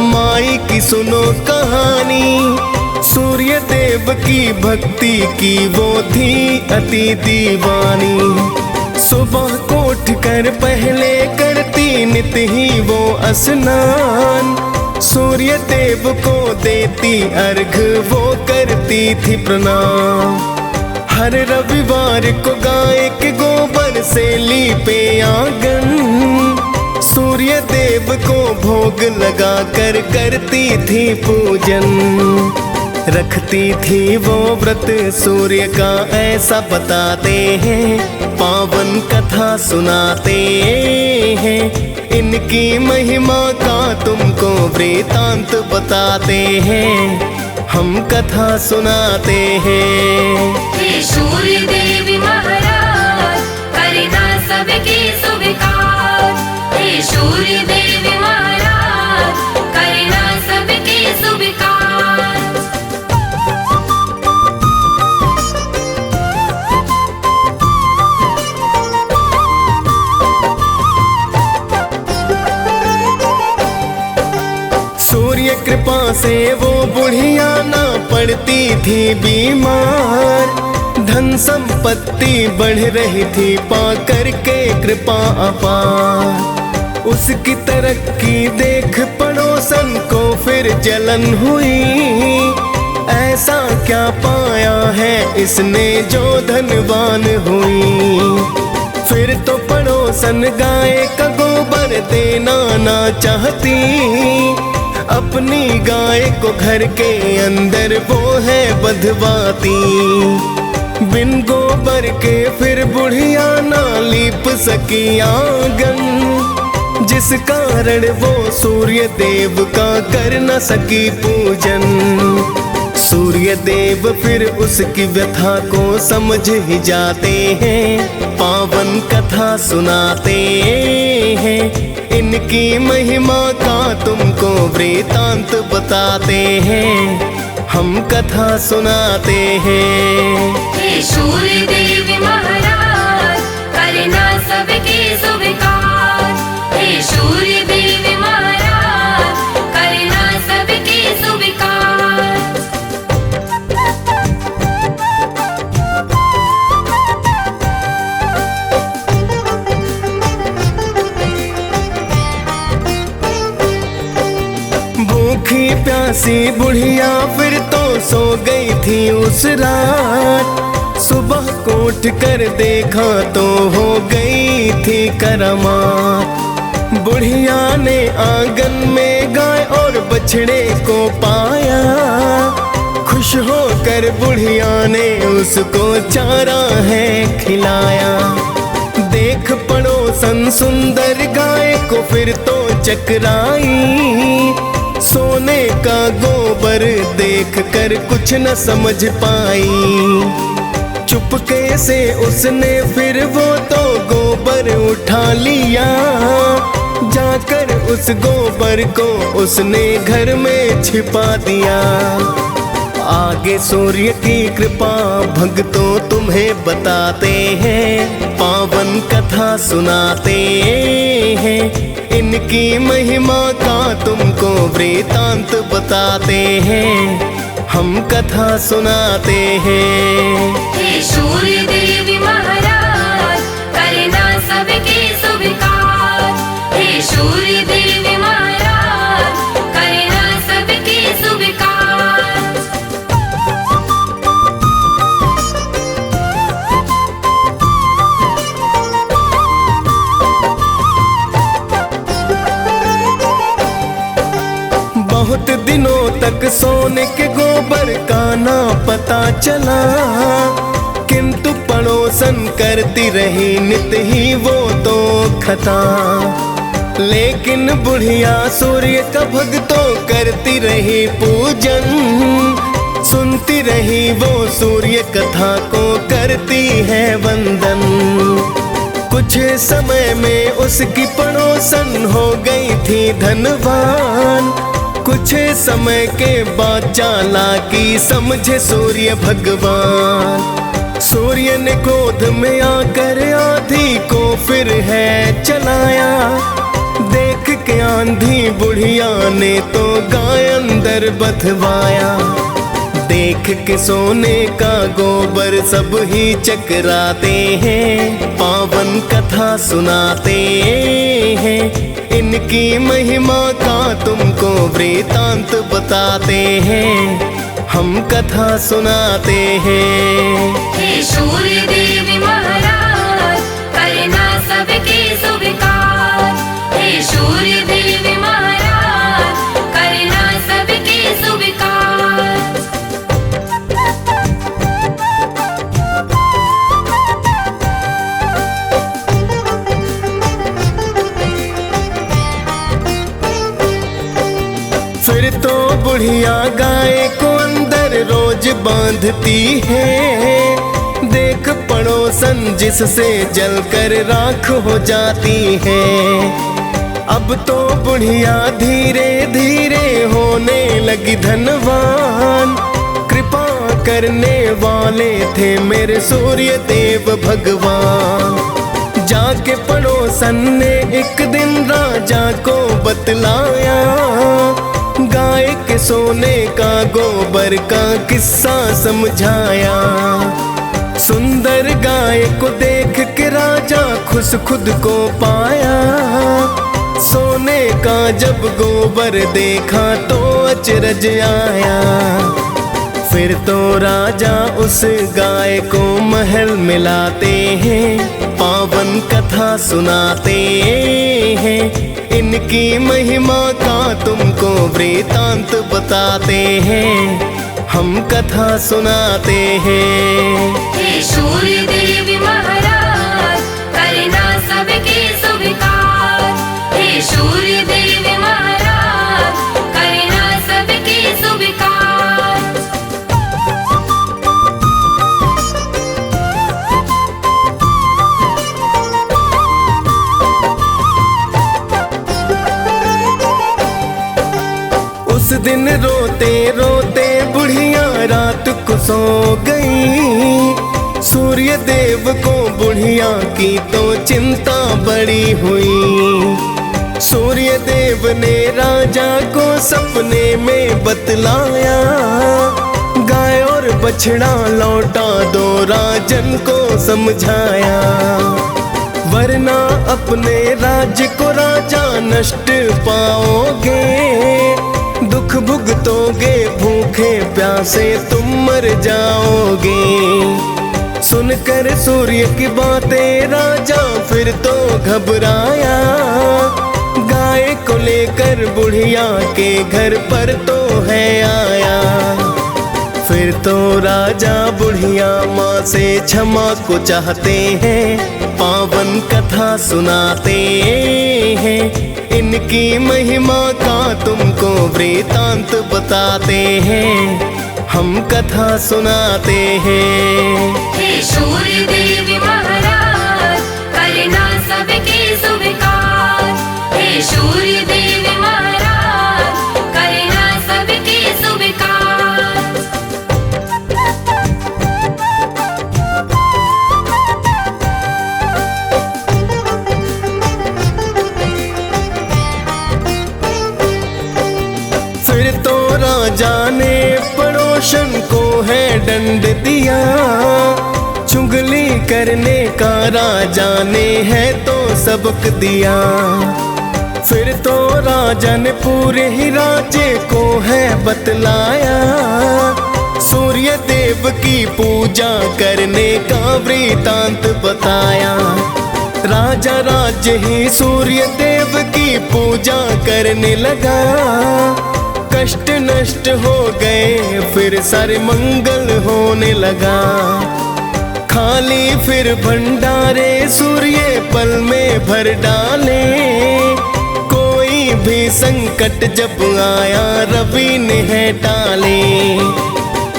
माई की सुनो कहानी। सूर्य देव की भक्ति की वो थी अति दीवानी। सुबह को उठकर पहले करती नित ही वो स्नान। सूर्य देव को देती अर्घ वो करती थी प्रणाम। हर रविवार को गाय के गोबर से लीपे आंगन। सूर्य देव को भोग लगा कर करती थी पूजन। रखती थी वो व्रत सूर्य का ऐसा बताते हैं। पावन कथा सुनाते हैं। इनकी महिमा का तुमको वृतांत बताते हैं। हम कथा सुनाते हैं। हे सूर्य देव महाराज, करना सबके स्वीकार। हे सूर्य देव महाराज, करना सबके स्वीकार। सूर्य कृपा से वो बुढ़िया ना पड़ती थी बीमार। धन संपत्ति बढ़ रही थी पा करके कृपा अपार। उसकी तरक्की देख पड़ोसन को फिर जलन हुई। ऐसा क्या पाया है इसने जो धनवान हुई। फिर तो पड़ोसन गाय का गोबर देना ना चाहती। अपनी गाय को घर के अंदर वो है बंधवाती। बिन गोबर के फिर बुढ़िया ना लीप सकी आंगन। जिस कारण वो सूर्य देव का कर न सकी पूजन। सूर्य देव फिर उसकी व्यथा को समझ ही जाते हैं। पावन कथा सुनाते हैं। इनकी महिमा का तुमको वृतांत बताते हैं। हम कथा सुनाते हैं। हे सूर्य देव महाराज, करना सबके स्वीकार। हे सूर्य देव महाराज, करना सबके स्वीकार। भूखी प्यासी बुढ़िया फिर तो सो गई थी उस रात। सुबह को उठ कर देखा तो हो गई थी करामात। बुढ़िया ने आंगन में गाय और बछड़े को पाया। खुश होकर बुढ़िया ने उसको चारा है खिलाया। देख पड़ोसन सुंदर गाय को फिर तो चकराई। सोने का गोबर देख कर कुछ न समझ पाई। चुपके से उसने फिर वो तो गोबर उठा लिया। जाकर उस गोबर को उसने घर में छिपा दिया। आगे सूर्य की कृपा भक्तों तुम्हें बताते हैं, पावन कथा सुनाते हैं। इनकी महिमा का तुमको वृतांत बताते हैं, हम कथा सुनाते हैं। हे सूर्य देवी महाराज करना सबके स्वीकार। हे सूर्य देवी महाराज करना सबके स्वीकार। बहुत दिनों तक सोने के गोबर का ना पता चला, किंतु पड़ोसन करती रही नित ही वो तो खता। लेकिन बुढ़िया सूर्य का भक्तों करती रही पूजन, सुनती रही वो सूर्य कथा को करती है वंदन। कुछ समय में उसकी पड़ोसन हो गई थी धनवान। कुछ समय के बाद चालाकी समझे सूर्य भगवान। सूर्य ने क्रोध में आकर आंधी को फिर है चलाया। देख के आंधी बुढ़िया ने तो गाय अंदर बधवाया। देख के सोने का गोबर सब ही चकराते हैं, पावन कथा सुनाते हैं। इनकी महिमा का तुमको वृतांत बताते हैं, हम कथा सुनाते हैं। हे सूर्य देवी महाराज करना सबके स्वीकार। हे सूर्य देवी महाराज करना सबके स्वीकार। फिर तो बुढ़िया गाय को अंदर रोज बांधती है। देख पड़ोसन जिससे जलकर राख हो जाती है। अब तो बुढ़िया धीरे धीरे होने लगी धनवान। कृपा करने वाले थे मेरे सूर्य देव भगवान। जाके पड़ोसन ने एक दिन राजा को बतलाया, गाय के सोने का गोबर का किस्सा समझाया। सुंदर गाय को देख के राजा खुश खुद को पाया। सोने का जब गोबर देखा तो अचरज आया। फिर तो राजा उस गाय को महल मिलाते हैं, पावन कथा सुनाते हैं। इनकी महिमा का तुमको वृतांत बताते हैं, हम कथा सुनाते हैं। हे सूर्य देवी महाराज करना सबके स्वीकार। हे सूर्य देवी महाराज करना सबके स्वीकार। उस दिन रोते रोते बुढ़िया रात को सो गई। सूर्य देव को बुढ़िया की तो चिंता बड़ी हुई। सूर्य देव ने राजा को सपने में बतलाया, गाय और बछड़ा लौटा दो राजन को समझाया। वरना अपने राज्य को राजा नष्ट पाओगे। दुख भुगतोगे, भूखे प्यासे तुम मर जाओगे। सुनकर सूर्य की बातें राजा फिर तो घबराया। गाय को लेकर बुढ़िया के घर पर तो है आया। फिर तो राजा बुढ़िया माँ से क्षमा को चाहते हैं, पावन कथा कथा सुनाते हैं, इनकी महिमा का तुमको वृतांत बताते हैं, हम कथा सुनाते हैं। हे सूर्य देव महाराज करना सबके स्वीकार। हे सूर्य देव महाराज करना सबके स्वीकार। फिर तो राजा ने पड़ोसन को है दंड दिया, चुगली करने का राजा ने है तो सबक दिया। फिर तो राजा ने पूरे ही राज्य को है बतलाया, सूर्य देव की पूजा करने का वृतांत बताया। राजा राज्य ही सूर्य देव की पूजा करने लगा, कष्ट नष्ट हो गए फिर सारे मंगल होने लगा। खाली फिर भंडारे सूर्य पल में भर डाले, कोई भी संकट जब आया रवि ने है टाले।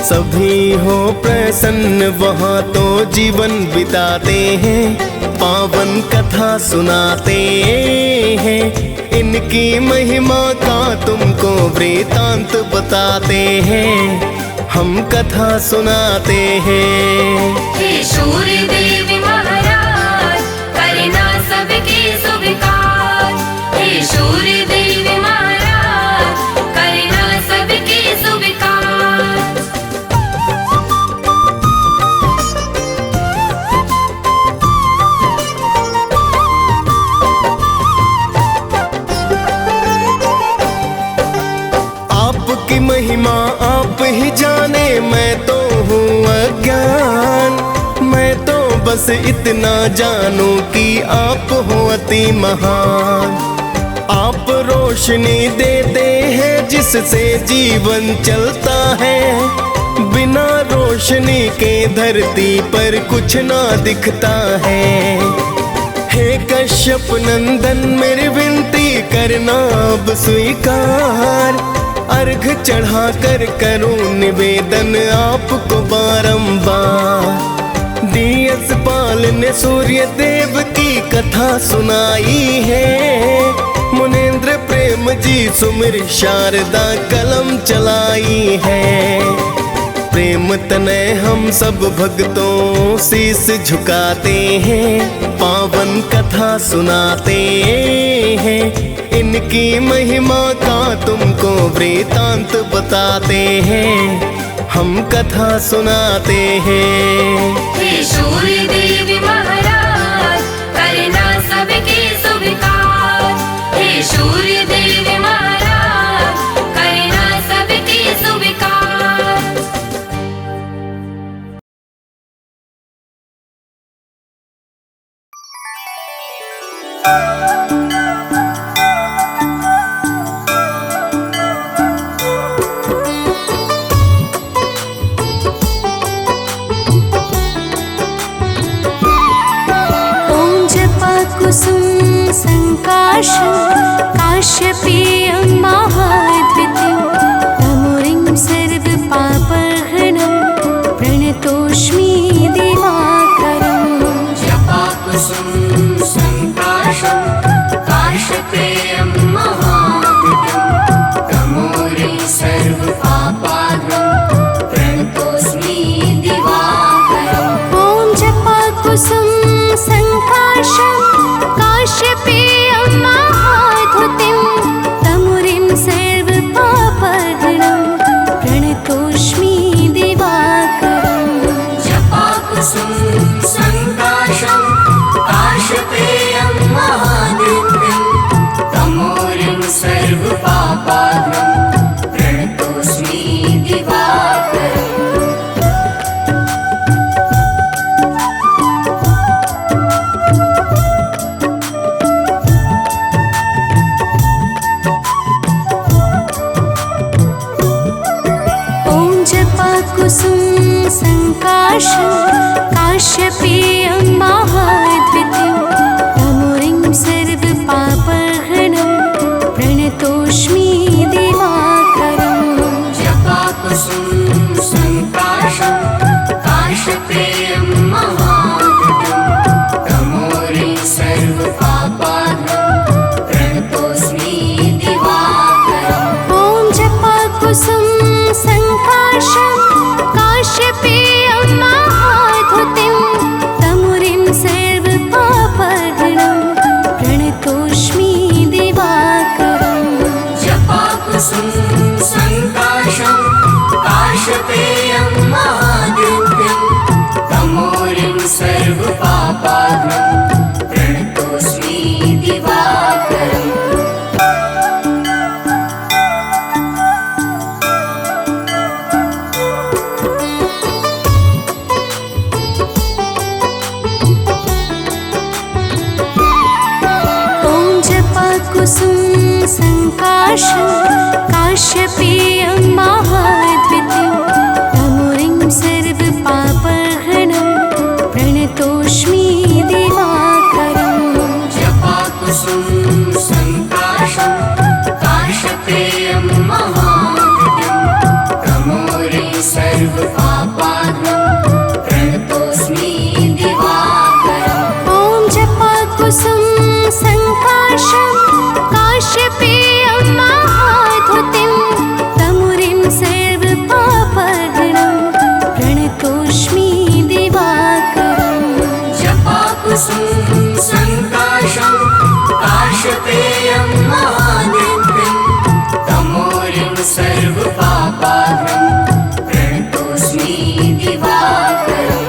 सभी हो प्रसन्न वहाँ तो जीवन बिताते हैं, पावन कथा सुनाते हैं, इनकी महिमा का तुमको वृतांत बताते हैं, हम कथा सुनाते हैं। हे सूर्य देव महाराज करना सबके स्वीकार। हे सूर्य देव महाराज करना सबके स्वीकार। आपकी महिमा आप ही जाने, मैं तो हूँ अज्ञान। मैं तो बस इतना जानूं कि आप हो अति महान। आप रोशनी देते हैं जिससे जीवन चलता है, बिना रोशनी के धरती पर कुछ ना दिखता है। हे कश्यप नंदन मेरी विनती करना अब स्वीकार, अर्घ चढ़ा कर करूं निवेदन आपको बारंबार। डीएस पाल ने सूर्य देव की कथा सुनाई है, मुनेंद्र प्रेम जी सुमिर शारदा कलम चलाई है। प्रेम तनय हम सब भक्तों शीस झुकाते हैं, पावन कथा सुनाते हैं, इनकी महिमा का तुमको वृतांत बताते हैं, हम कथा सुनाते हैं। हे सूर्य देव महाराज करना सबके स्वीकार। हे सूर्य देव महाराज करना सबके स्वीकार। कुसुम संकाशं काश्यपेयं महाद्वितीयं, तमोरिं सर्वपापहरणं प्रणतोऽस्मि दिवाकरम्। जपाकुसुम संकाशं काश्यपेयं महाद्वितीयं, तमोरिं सर्वपापहरणं प्रणतोऽस्मि दिवाकरम्। ॐ जपाकुसुम संकाशं काश्यपेयं महाद्युतिं, तमोरिं सर्वपापहरणं प्रणतोऽस्मि दिवाकरम्। जपाकुसुम संकाशं काश्यपेयं महाद्युतिं, सङ्काशं काश्यपेयं महाद्वितीयं तमुरिं सर्वपापहरणं प्रणतोऽस्मि दिवाकरम् जपाकुसुम संकाशं काश्यपेयं महाद्वितीयं तमोरिं सर्वपापाहरणं प्रणतोऽस्मि दिवाकरम्। ॐ जपाकुसुम सङ्काशं काश्यपेयं महाद्युतिं तमुरिं सर्वपापहरणं प्रणतोऽस्मि दिवाकरम्। जपाकुसुम संकाशं काश्यपेयं महाद्युतिं तमोरिं सर्वपापाहरणं प्रणतोऽस्मि दिवाकरम्।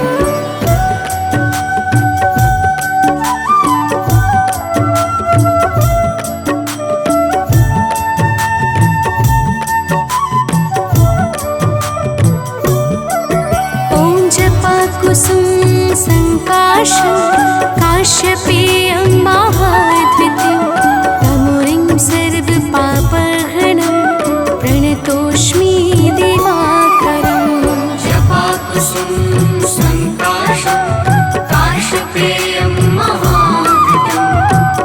ॐ जपाकुसुम सङ्काशं काश्यपेयं महाद्वितीयं तमुरिं सर्वपापहरणं प्रणतोऽस्मि दिवाकरम्। जपाकुसुम संकाशं काश्यपेयं महाद्युतिं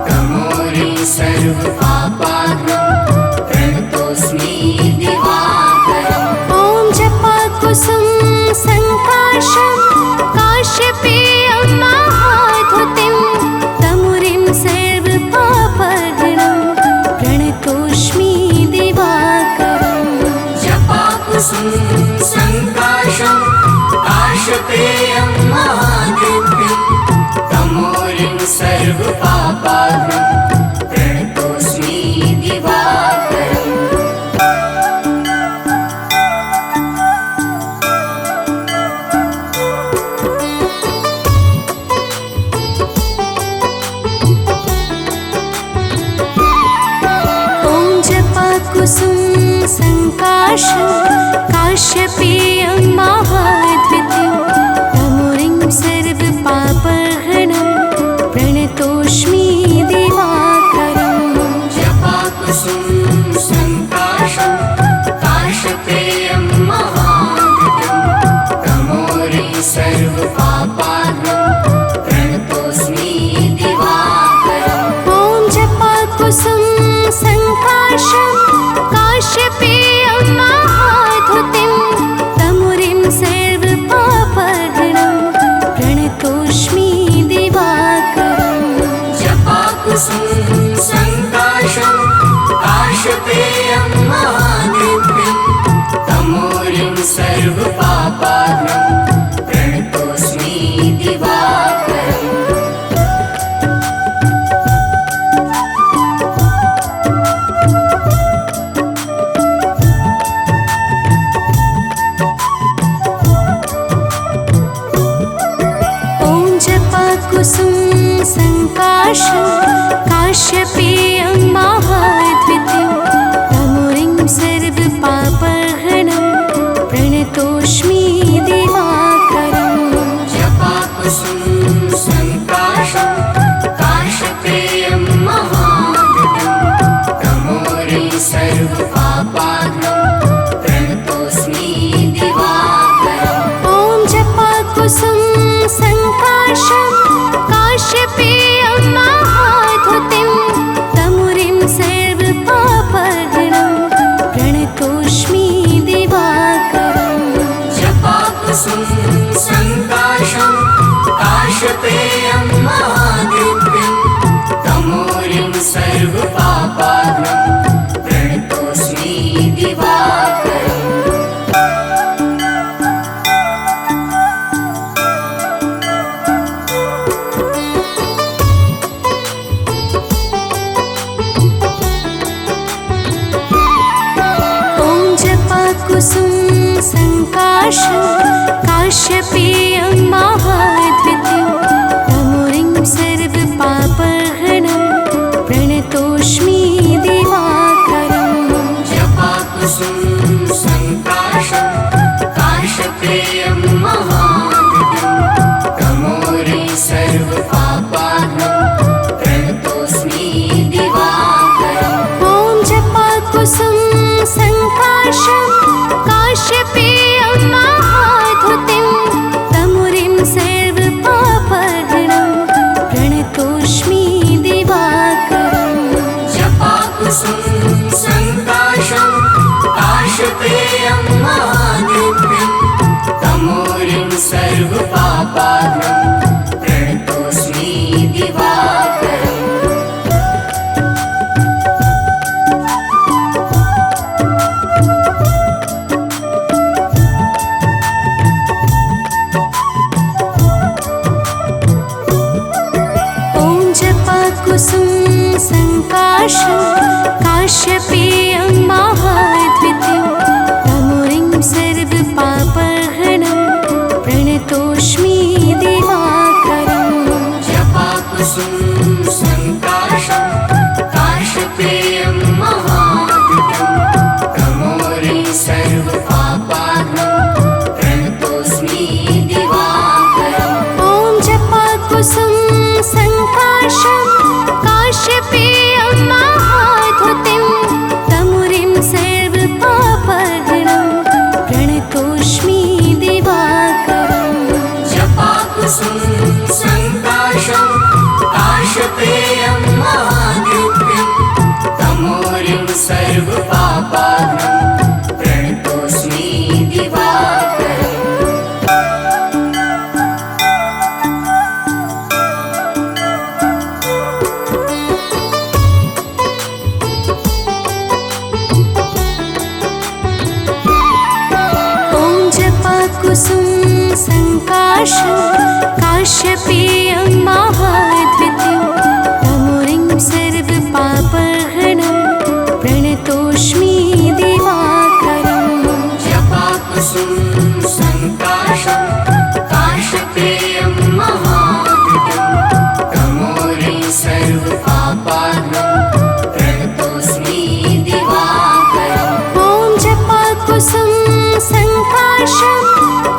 तमोरिं सर्वपापाहरणं प्रणतोऽस्मि दिवाकरम्। ॐ जपाकुसुम सङ्काशं काश्यपेयं महाद्युतिं तमुरिं सर्वपापहरणं प्रणतोऽस्मि दिवाकरम्। जपाकुसुम संकाशं काश्यपेयं महाद्युतिं तमोरिं सर्वपापाहरणं प्रणतोऽस्मि दिवाकरम्। ॐ जपाकुसुम सङ्काशं काश्यपेयं महाद्वितीयं तमुरिं सर्वपापहरणं प्रणतोऽस्मि दिवाकरम्। जपाकुसुम संकाशं काश्यपेयं महाद्युतिं तमोरिं सर्वपापाहरणं प्रणतोऽस्मि दिवाकरम्। ॐ जपाकुसुम सङ्काशं काश्यपेयं महाद्युतिं तमुरिं सर्वपापहरणं प्रणतोऽस्मि दिवाकरम्। जपाकुसुम संकाशं काश्यपेयं महाद्युतिं तमोरिं सर्वपापाहरणं प्रणतोऽस्मि दिवाकरम्। ॐ जपाकुसुम सङ्काशं काश्यपेयं महाद्वितीयं तमुरिं सर्वपापहरणं प्रणतोऽस्मि दिवाकरम्। जपाकुसुम संकाशं काश्यपेयं महाद्युतिं तमोरिं सर्वपापाहरणं प्रणतोऽस्मि दिवाकरम्। ॐ जपाकुसुम सङ्काशं काश्यपेयं महाद्युतिं तमुरिं सर्वपापहरणं प्रणतोऽस्मि दिवाकरम्। जपाकुसुम संकाशं काश्यपेयं महाद्युतिं तमोरिं सर्वपापाहरणं प्रणतोऽस्मि दिवाकरम्। ॐ जपाकुसुम सङ्काशं काश्यपेयं महाद्वितीयं तमुरिं सर्वपापहरणं प्रणतोऽस्मि दिवाकरम्। जपाकुसुम संकाशं काश्यपेयं महाद्युतिं तमोरिं सर्वपापाहरणं प्रणतोऽस्मि दिवाकरम्। ॐ जपाकुसुम संकाशं काश्यपेयं महाद्वितीयं तमोरिं सर्वपापहरणं प्रणतोऽस्मि दिवाकरम् जपाकुसुम संकाशं काश्यपेयं महाद्वितीयं तमोरिं सर्वपापहरणं प्रणतोऽस्मि दिवाकरम् ॐ जपाकुसुम संकाशं काश्यपेयं महाद्युतिं तमुरिं सर्वपापहरणं प्रणतोऽस्मि दिवाकरम् जपाकुसुम संकाशं काश्यपेयं महाद्युतिं तमोरिं सर्वपापहरणं प्रणतोऽस्मि दिवाकरम् ॐ जपाकुसुम संकाशं काश्यपेयं महाद्वितीयं तमुरिं सर्वपापहरणं प्रणतोऽस्मि दिवाकरम् जपाकुसुम संकाशं काश्यपेयं महाद्युतिं तमोरिं सर्वपापहरणं प्रणतोऽस्मि दिवाकरम् ॐ जपाकुसुम संकाशं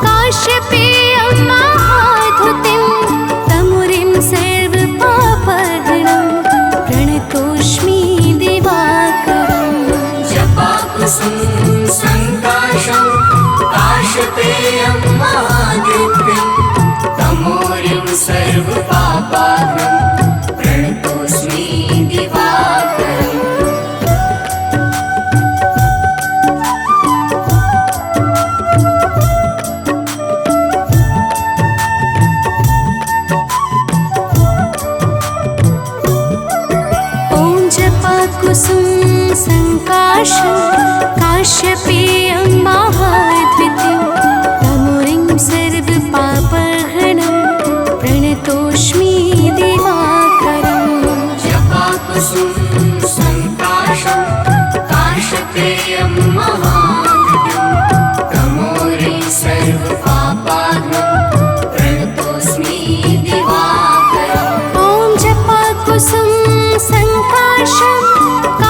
काश्यपेयं महाद्युतिं तमुरिं सर्वपापहरणं प्रणतोऽस्मि दिवाकरम् जपाकुसुम संकाशं काश्यपेयं महाद्युतिं तमोरिं सर्वपापहरणं प्रणतोऽस्मि दिवाकरम् ॐ जपाकुसुम संकाशं काश्यपेयं महाद्वितीयं तमुरिं सर्वपापहरणं प्रणतोऽस्मि दिवाकरम् जपाकुसुम संकाशं काश्यपेयं महाद्युतिं तमोरिं सर्वपापहरणं प्रणतोऽस्मि दिवाकरम् ॐ जपाकुसुम संकाशं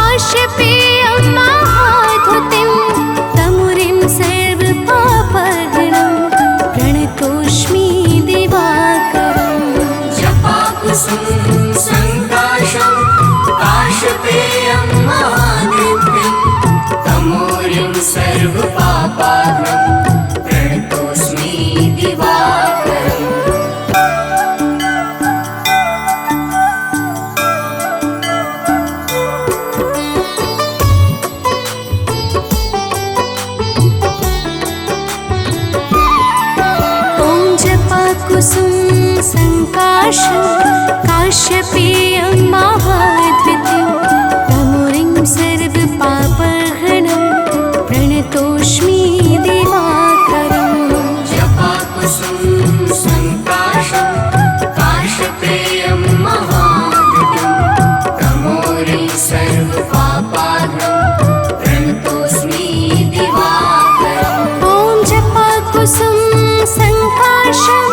काश्यपेयं महाद्युतिं तमुरिं सर्वपापहरणं प्रणतोऽस्मि दिवाकरम् जपाकुसुम संकाशं काश्यपेयं महाद्युतिं तमोरिं सर्वपापहरणं प्रणतोऽस्मि दिवाकरम् ॐ जपाकुसुम संकाशं काश्यपेयं महाद्वितीयं तमुरिं सर्वपापहरणं प्रणतोऽस्मि दिवाकरम् जपाकुसुम संकाशं काश्यपेयं महाद्युतिं तमोरिं सर्वपापहरणं प्रणतोऽस्मि दिवाकरम् ॐ जपाकुसुम संकाशं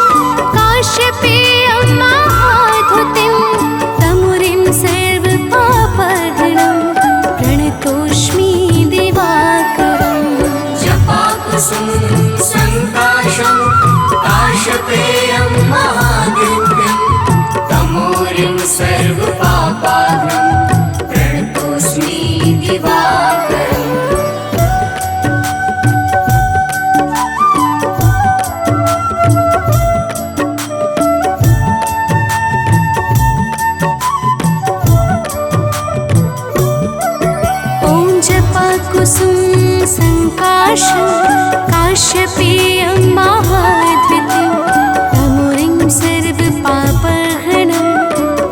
काश्यपेयं महाद्युतिं तमुरिं सर्वपापहरणं प्रणतोऽस्मि दिवाकरम् जपाकुसुम संकाशं काश्यपेयं महाद्युतिं तमोरिं सर्वपापहरणं प्रणतोऽस्मि दिवाकरम् ॐ जपाकुसुम संकाशं काश्यपेयं महाद्वितीयं तमुरिं सर्वपापहरणं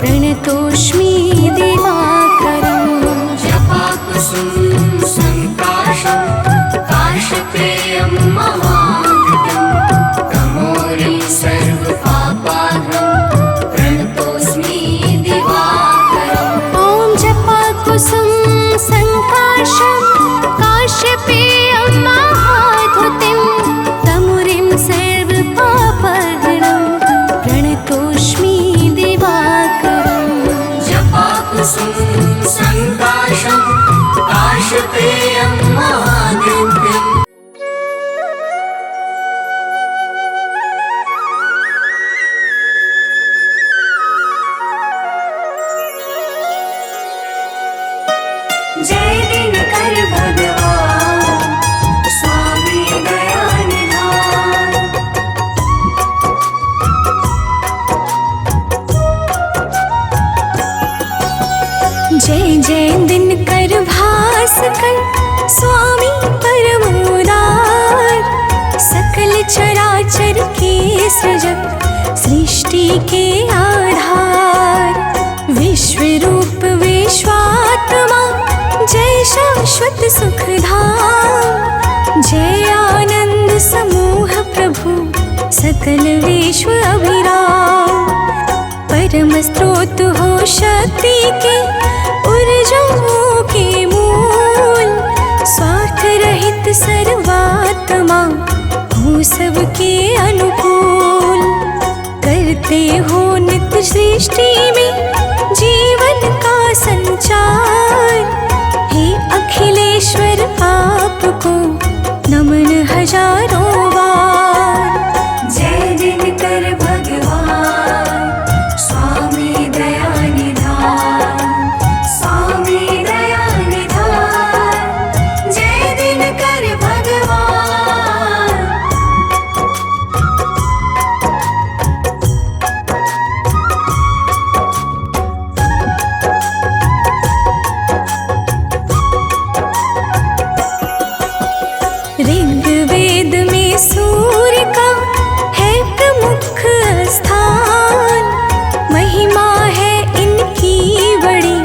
प्रणतोऽस्मि दिवाकरम् जपाकुसुम संकाशं काश्यपेयं महाद्युतिं तमोरिं सर्वपापहरणं प्रणतोऽस्मि दिवाकरम् ॐ जपाकुसुम कर भगवान स्वामी दया निधान। जय जय दिनकर भास्कर स्वामी परम उदार, सकल चराचर के सृजक सृष्टि के आधार। विश्व रूप विश्वात्मा जय शाश्वत सुखधाम, जय आनंद समूह प्रभु सकल विश्व अभिराम। परम स्रोत हो शक्ति के ऊर्जाओं के मूल, स्वार्थ रहित सर्वात्मा हो सबके अनुकूल। करते हो नित्य सृष्टि में जीवन का संचार, हे अखिलेश्वर आपको नमन हजारों बार। जय दिनकर भगवान स्वामी दया निधान, स्वामी दया निधान। जय दिनकर भगवान। ऋग्वेद में सूर्य का है प्रमुख स्थान, महिमा है इनकी बड़ी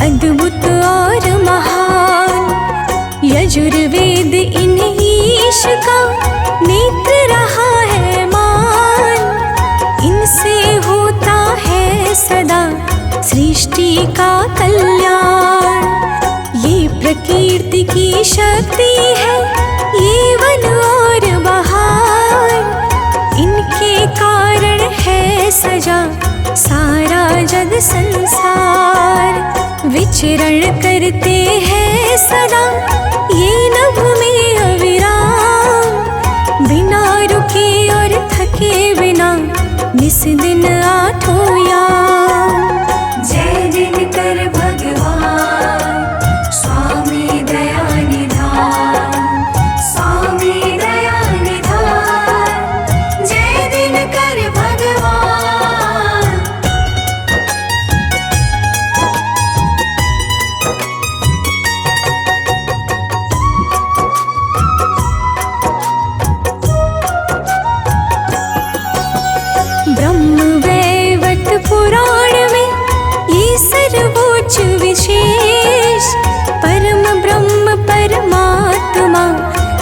अद्भुत और महान। यजुर्वेद इन ईश का नेत्र रहा है मान, इनसे होता है सदा सृष्टि का कल्याण। ये प्रकृति की शक्ति है, ये वन और बहार, इनके कारण है सजा सारा जग संसार। विचरण करते हैं सदा ये नभ में अविराम, बिना रुके और थके बिना निस दिन आठों याम। जय दिनकर भगवान स्वामी दया निधान, स्वामी दया निधान। जय दिनकर भगवान। ब्रह्मवैवर्त पुराण में ये सर्वोच्च विशेष, परम ब्रह्म परमात्मा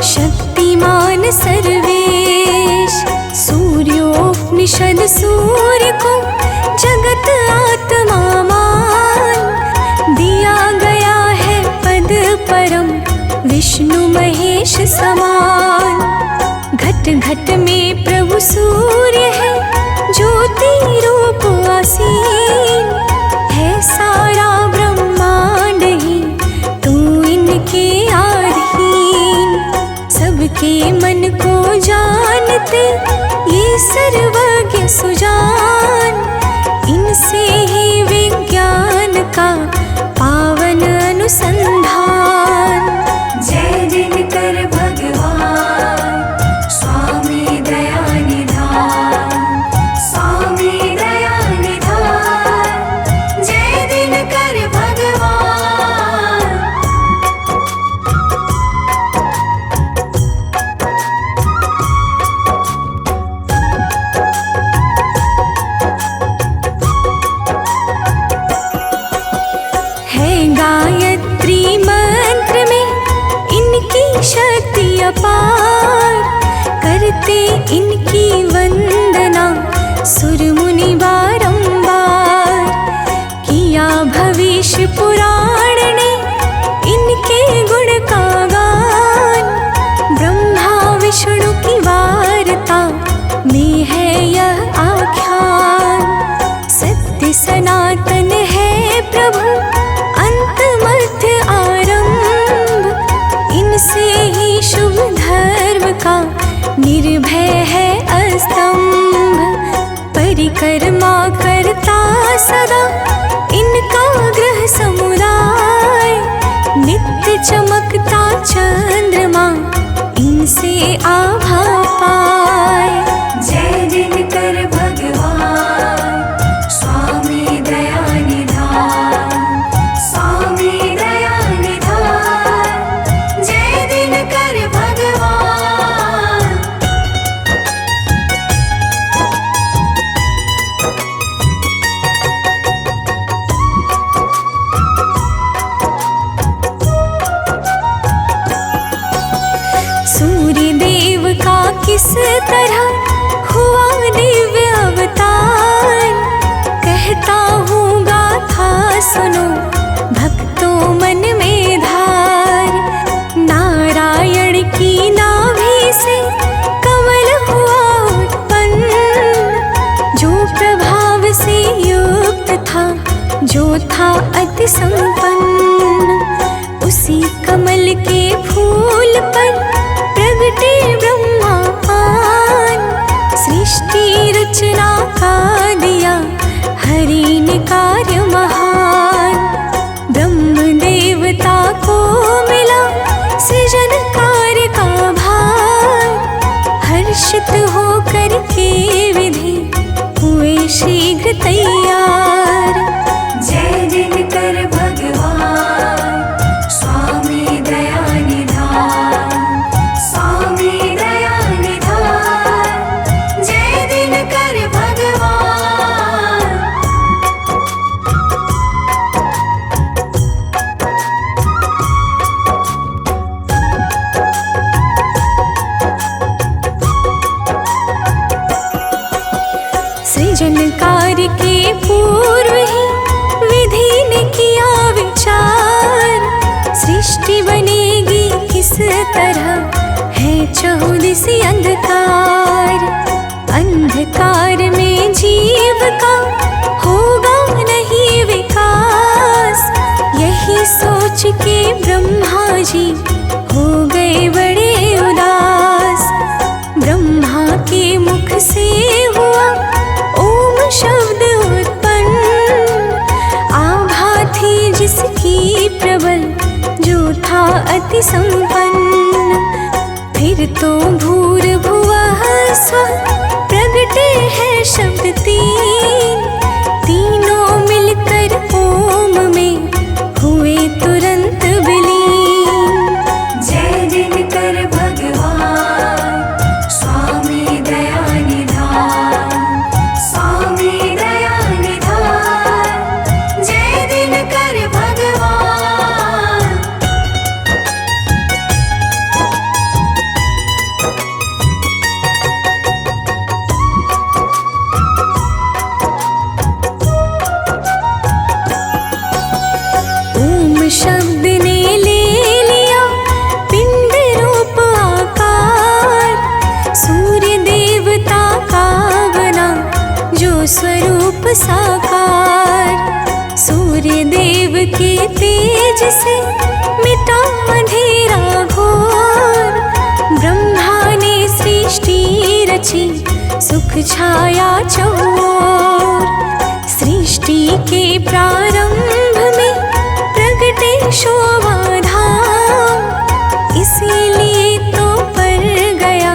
शक्तिमान सर्वेश। सूर्योपनिषद सूर्य को जगत आत्मा मान, दिया गया है पद परम विष्णु महेश समान। घट घट में प्रभु सूर्य है, ज्योति रूप आसीन है सारा ब्रह्मांड ही तू इनके अधीन। सबके मन को जानते ये सर्वज्ञ सुजान, इनसे ही विज्ञान का पावन अनुसंधान। जय दिनकर भगवान स्वामी दया निधान, स्वामी दया निधान। जय दिनकर भगवान। है गायत्री मंत्र में इनकी शक्ति अपार, करते इनकी वंदना सुर मुनि बारंबार। किया भविष्य पुराण ने इनके गुण का गान, ब्रह्मा विष्णु की वार्ता में है यह आख्यान। सत्य सनातन है प्रभु अंत मध्य आरंभ, इनसे ही शुभ धर्म का निर्भय है अस्तंभ। परिक्रमा करता सदा इनका ग्रह समुदाय, नित्य चमकता चंद्रमा इनसे आभा पाए। जय दिनकर भगवान स्वामी दया निधान, स्वामी दया निधान, जय दिनकर भगवान। सूर्य देव का किस तरह हुआ दिव्य अवतार, कहता हूँ गाथा सुनो भक्तों मन में धार। नारायण की नाभि से कमल हुआ उत्पन्न, जो प्रभाव से युक्त था, जो था अति संपन्न। उसी कमल के फूल पर प्रगटे ब्रह्मा आन, सृष्टि रचना का दिया हरि ने कार्य महान। ब्रह्म देवता को मिला सृजन कार्य का भार, हर्षित होकर के विधि हुए शीघ्र तैयार। जय दिनकर भगवान स्वामी दया निधान, स्वामी दया निधान, जय दिनकर भगवान। सृजन कार्य के पूर्व ही विधि ने किया विचार, सृष्टि बनेगी किस तरह है चहुदिसी अंधकार। अंधकार में जीव का होगा नहीं विकास, यही सोच के ब्रह्मा जी हो गए बड़े उदास। ब्रह्मा के मुख से हुआ ओम शब्द उत्पन्न, आभा थी जिसकी प्रबल, जो था अति संपन्न। फिर तो भूर्भुवः स्वः प्रगटे हैं शब्द तीन, तीनों मिलकर ओम में हुए तुरंत विलीन। जय दिनकर भगवान स्वामी दया निधान, स्वामी दया निधान, जय दिनकर भगवान। ओम शब्द ने ले लिया पिंड रूप आकार, सूर्य देवता का बना जो स्वरूप साकार। सूर्य देव के तेज से मिटा अंधेरा घोर, ब्रह्मा ने सृष्टि रची सुख छाया चहुओर। सृष्टि के प्रारंभ में प्रगटे शोभा धाम, इसीलिए तो पर गया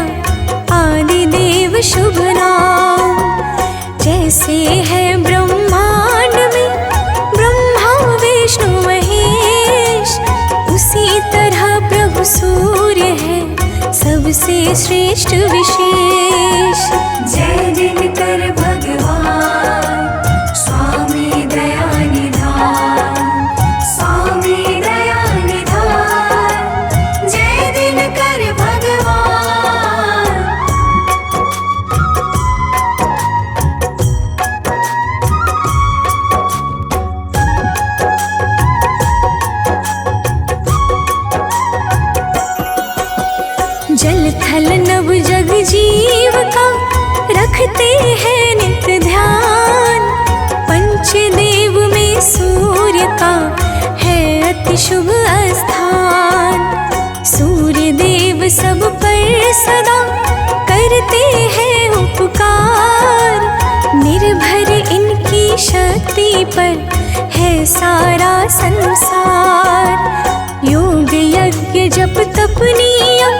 आदि देव शुभ नाम। जैसे है ब्रह्मांड में ब्रह्मा विष्णु महेश, उसी तरह प्रभु सूर्य है सबसे श्रेष्ठ विशेष। जय दिनकर भगवान स्वामी दया निधान, स्वामी दया निधान, जय दिनकर भगवान। जल थल नभ जग जीव का रखते हैं नित्य ध्यान, पंचदेव में सूर्य का है अति शुभ स्थान। सूर्य देव सब पर सदा करते हैं उपकार, निर्भर इनकी शक्ति पर है सारा संसार। योग जपनियम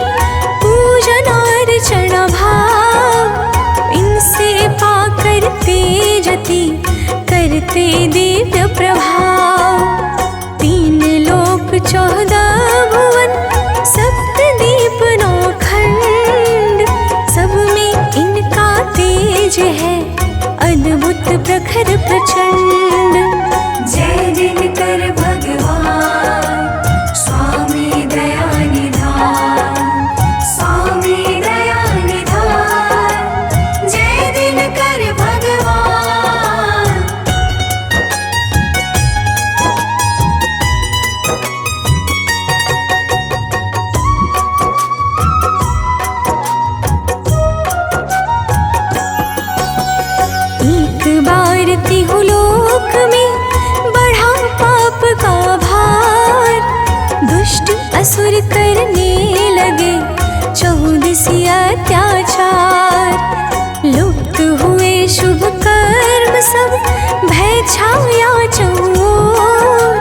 पूजनार्चन भाव, इनसे पाकर तेजति करते दिव्य प्रभाव। 3 लोक 14 भुवन सप्तदीप 9 खंड, सब में इनका तेज है अद्भुत प्रखर प्रचंड। जय दिनकर भगवान स्वामी दया निधान, स्वामी दया निधान, जय दिनकर भगवान। एक बार तिहुलोक में बढ़ा पाप का भार, दुष्ट असुर करने लगे 14 अत्याचार। लुप्त हुए शुभ कर्म सब, भय छाया चहुओर,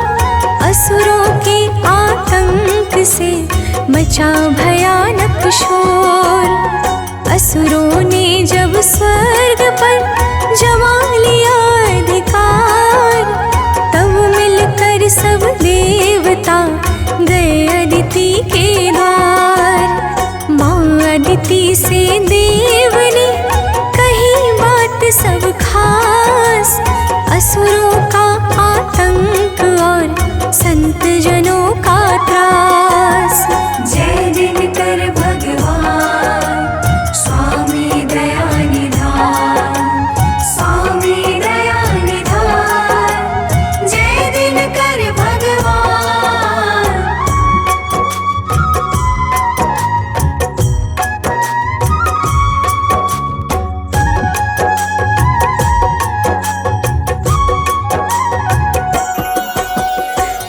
असुरों के आतंक से मचा भयानक शोर। असुरों ने जब स्वर्ग पर जमा लिया अधिकार, तब मिलकर सब देवता गए अदिति के द्वार। माँ अदिति से देव ने कही बात सब खास, असुरों का आतंक और संत जनों का त्रास। जय दिनकर भगवान स्वामी दया निधान, स्वामी दया निधान, जय दिनकर भगवान।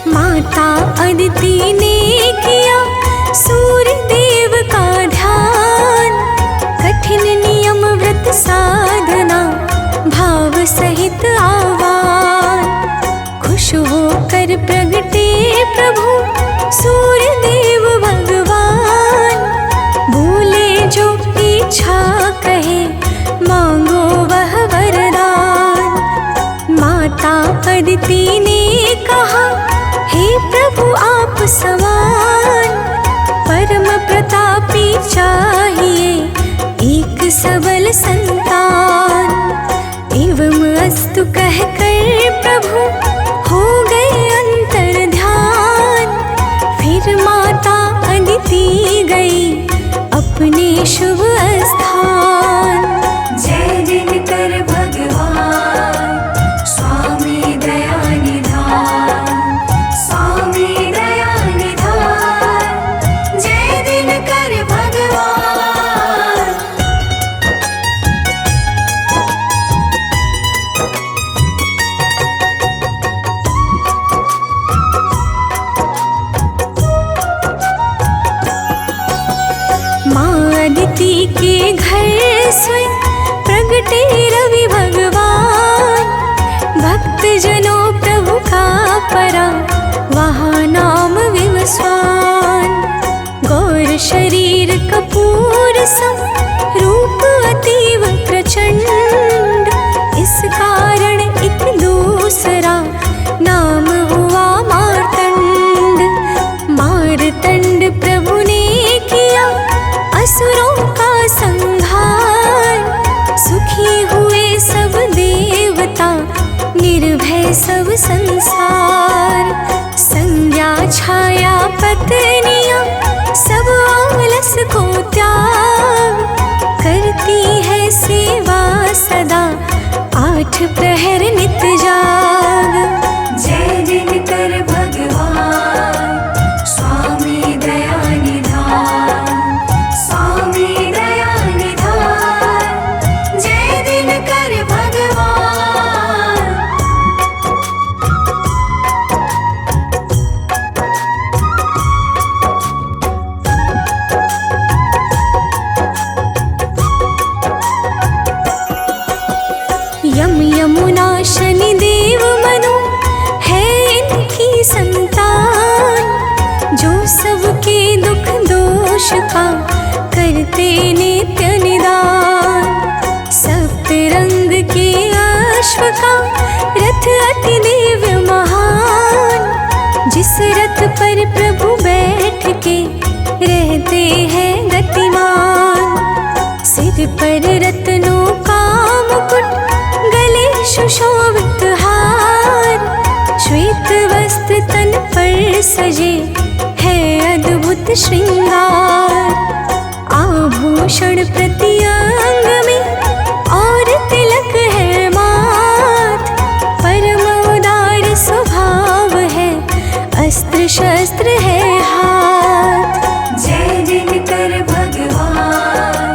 माता अदिति ने किया सूर्य देव का ध्यान, कठिन नियम व्रत साधना भाव सहित आह्वान। खुश होकर प्रगटे प्रभु सूर्य देव भगवान, बोले जो इच्छा कहे मांगो वह वरदान। माता अदिति ने कहा हे प्रभु आप समान, परम प्रतापी चाहिए एक सबल संतान। एवं अस्तु कहकर प्रभु हो गए अंतर ध्यान, फिर माता अदिति गई अपने शुभ स्थान। जय दिनकर भगवान स्वामी दया निधान, स्वामी दया निधान, जय दिनकर भगवान। माँ अदिति के घर स्वयं प्रगटे रवि भगवान, भक्त जनों प्रभु का परा वहाँ नाम विवस्वान। गौर शरीर कपूर सम, रूप अतीव प्रचंड, इस कारण एक दूसरा नाम हुआ मार्तंड। मार्तंड प्रभु ने किया असुरों का संहार, सुखी हुए सब देवता निर्भय सब संसार। संज्ञा छाया पत्नियां सब आलस को त्याग, करती है सेवा सदा 8 प्रहर नित जाग। जय दिनकर भगवान स्वामी दया निधान, स्वामी दया निधान, जय दिनकर भगवान। यम यमुना शनि देव मनु वस्त्र तन पर सजे है अद्भुत श्रृंगार। आभूषण प्रति अंग में और तिलक है माथ। परम उदार स्वभाव है, अस्त्र शस्त्र है हाथ। जय दिनकर भगवान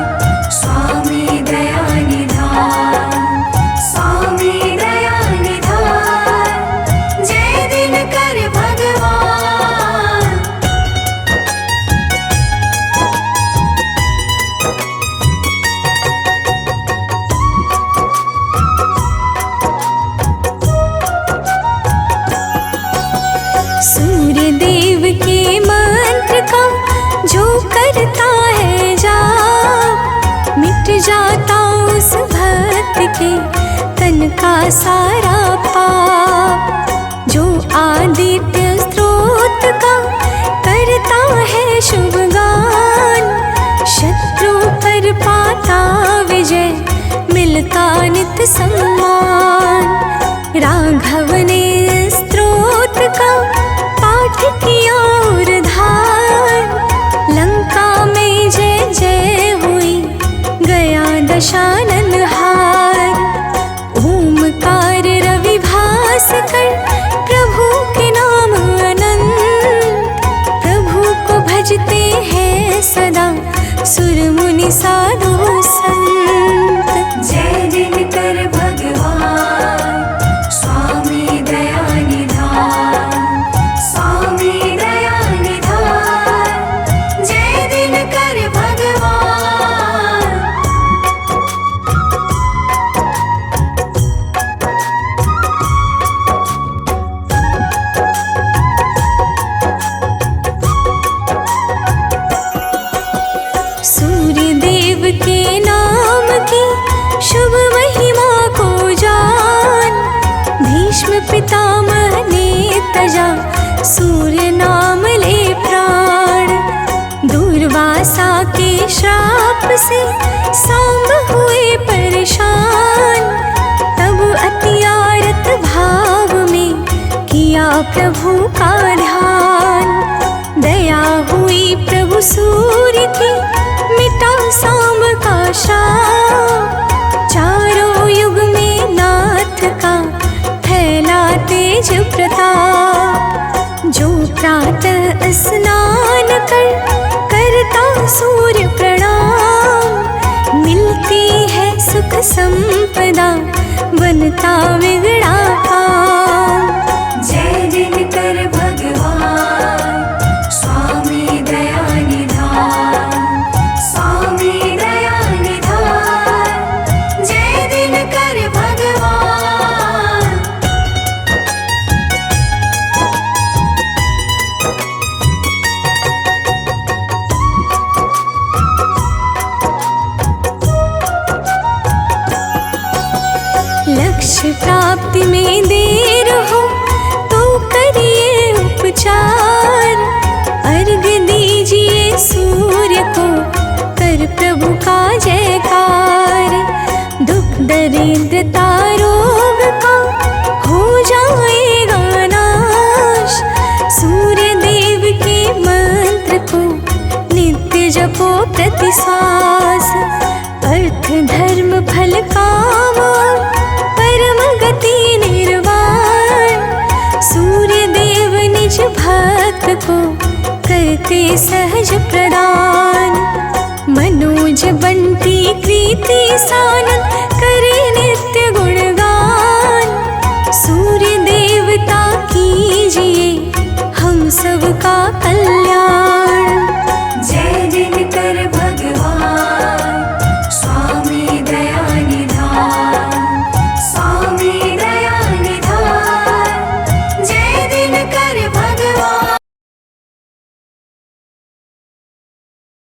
स्वामी दया निधान, स्वामी दया निधान। जय दिनकर भगवान। सूर्य देव के मंत्र का जो करता है जाप, मिट जाता उस भक्त के तन का सारा पाप। जो आदित्य स्त्रोत का करता है शुभ गान, शत्रु पर पाता विजय मिलता नित सम्मान। राघव ने स्त्रोत का पाठ किया और धार, लंका में जय जय हुई गया दशानन हार। ओमकार रवि भास्कर प्रभु के नाम अनंत, प्रभु को भजते हैं सदा सुर मुनि साधु संत। जय दिनकर भगवान स्वामी दया निधान, स्वामी दया निधान। जय दिनकर भगवान। सूर्य देव के नाम की शुभ महिमा को जान, भीष्म पितामह ने तजा सूर्य नाम ले प्राण। दुर्वासा के श्राप से सांब हुए परेशान, तब अतिआरत भाव में किया प्रभु का ध्यान। दया हुई प्रभु सूर्य की, मिटा सांब का श्राप। चारों युग में नाथ का फैला तेज प्रताप। जो प्रातः स्नान कर करता सूर्य प्रणाम, मिलती है सुख संपदा बनता बिगड़ा काम। जय दिनकर भगवान स्वामी दया निधान, स्वामी दया निधान। जय दिनकर भगवान। लक्ष्य प्राप्ति में देर हो तो करिए उपचार। अर्घ दीजिए सूर्य को, कर प्रभु का जयकार। दुख दरिद्रता रोग का हो जाएगा नाश, सूर्य देव के मंत्र को नित्य जपो प्रति श्वास। अर्थ धर्म फल काम परम गति निर्वाण, सूर्य देव निज भक्त को करते सहज प्रदान। मनोज बंटी कृति सानंद करे नित्य गुणगान, सूर्य देवता कीजिए हम सबका कल्याण। जय दिनकर भगवान स्वामी दया निधान, स्वामी दया निधान। जय दिनकर भगवान।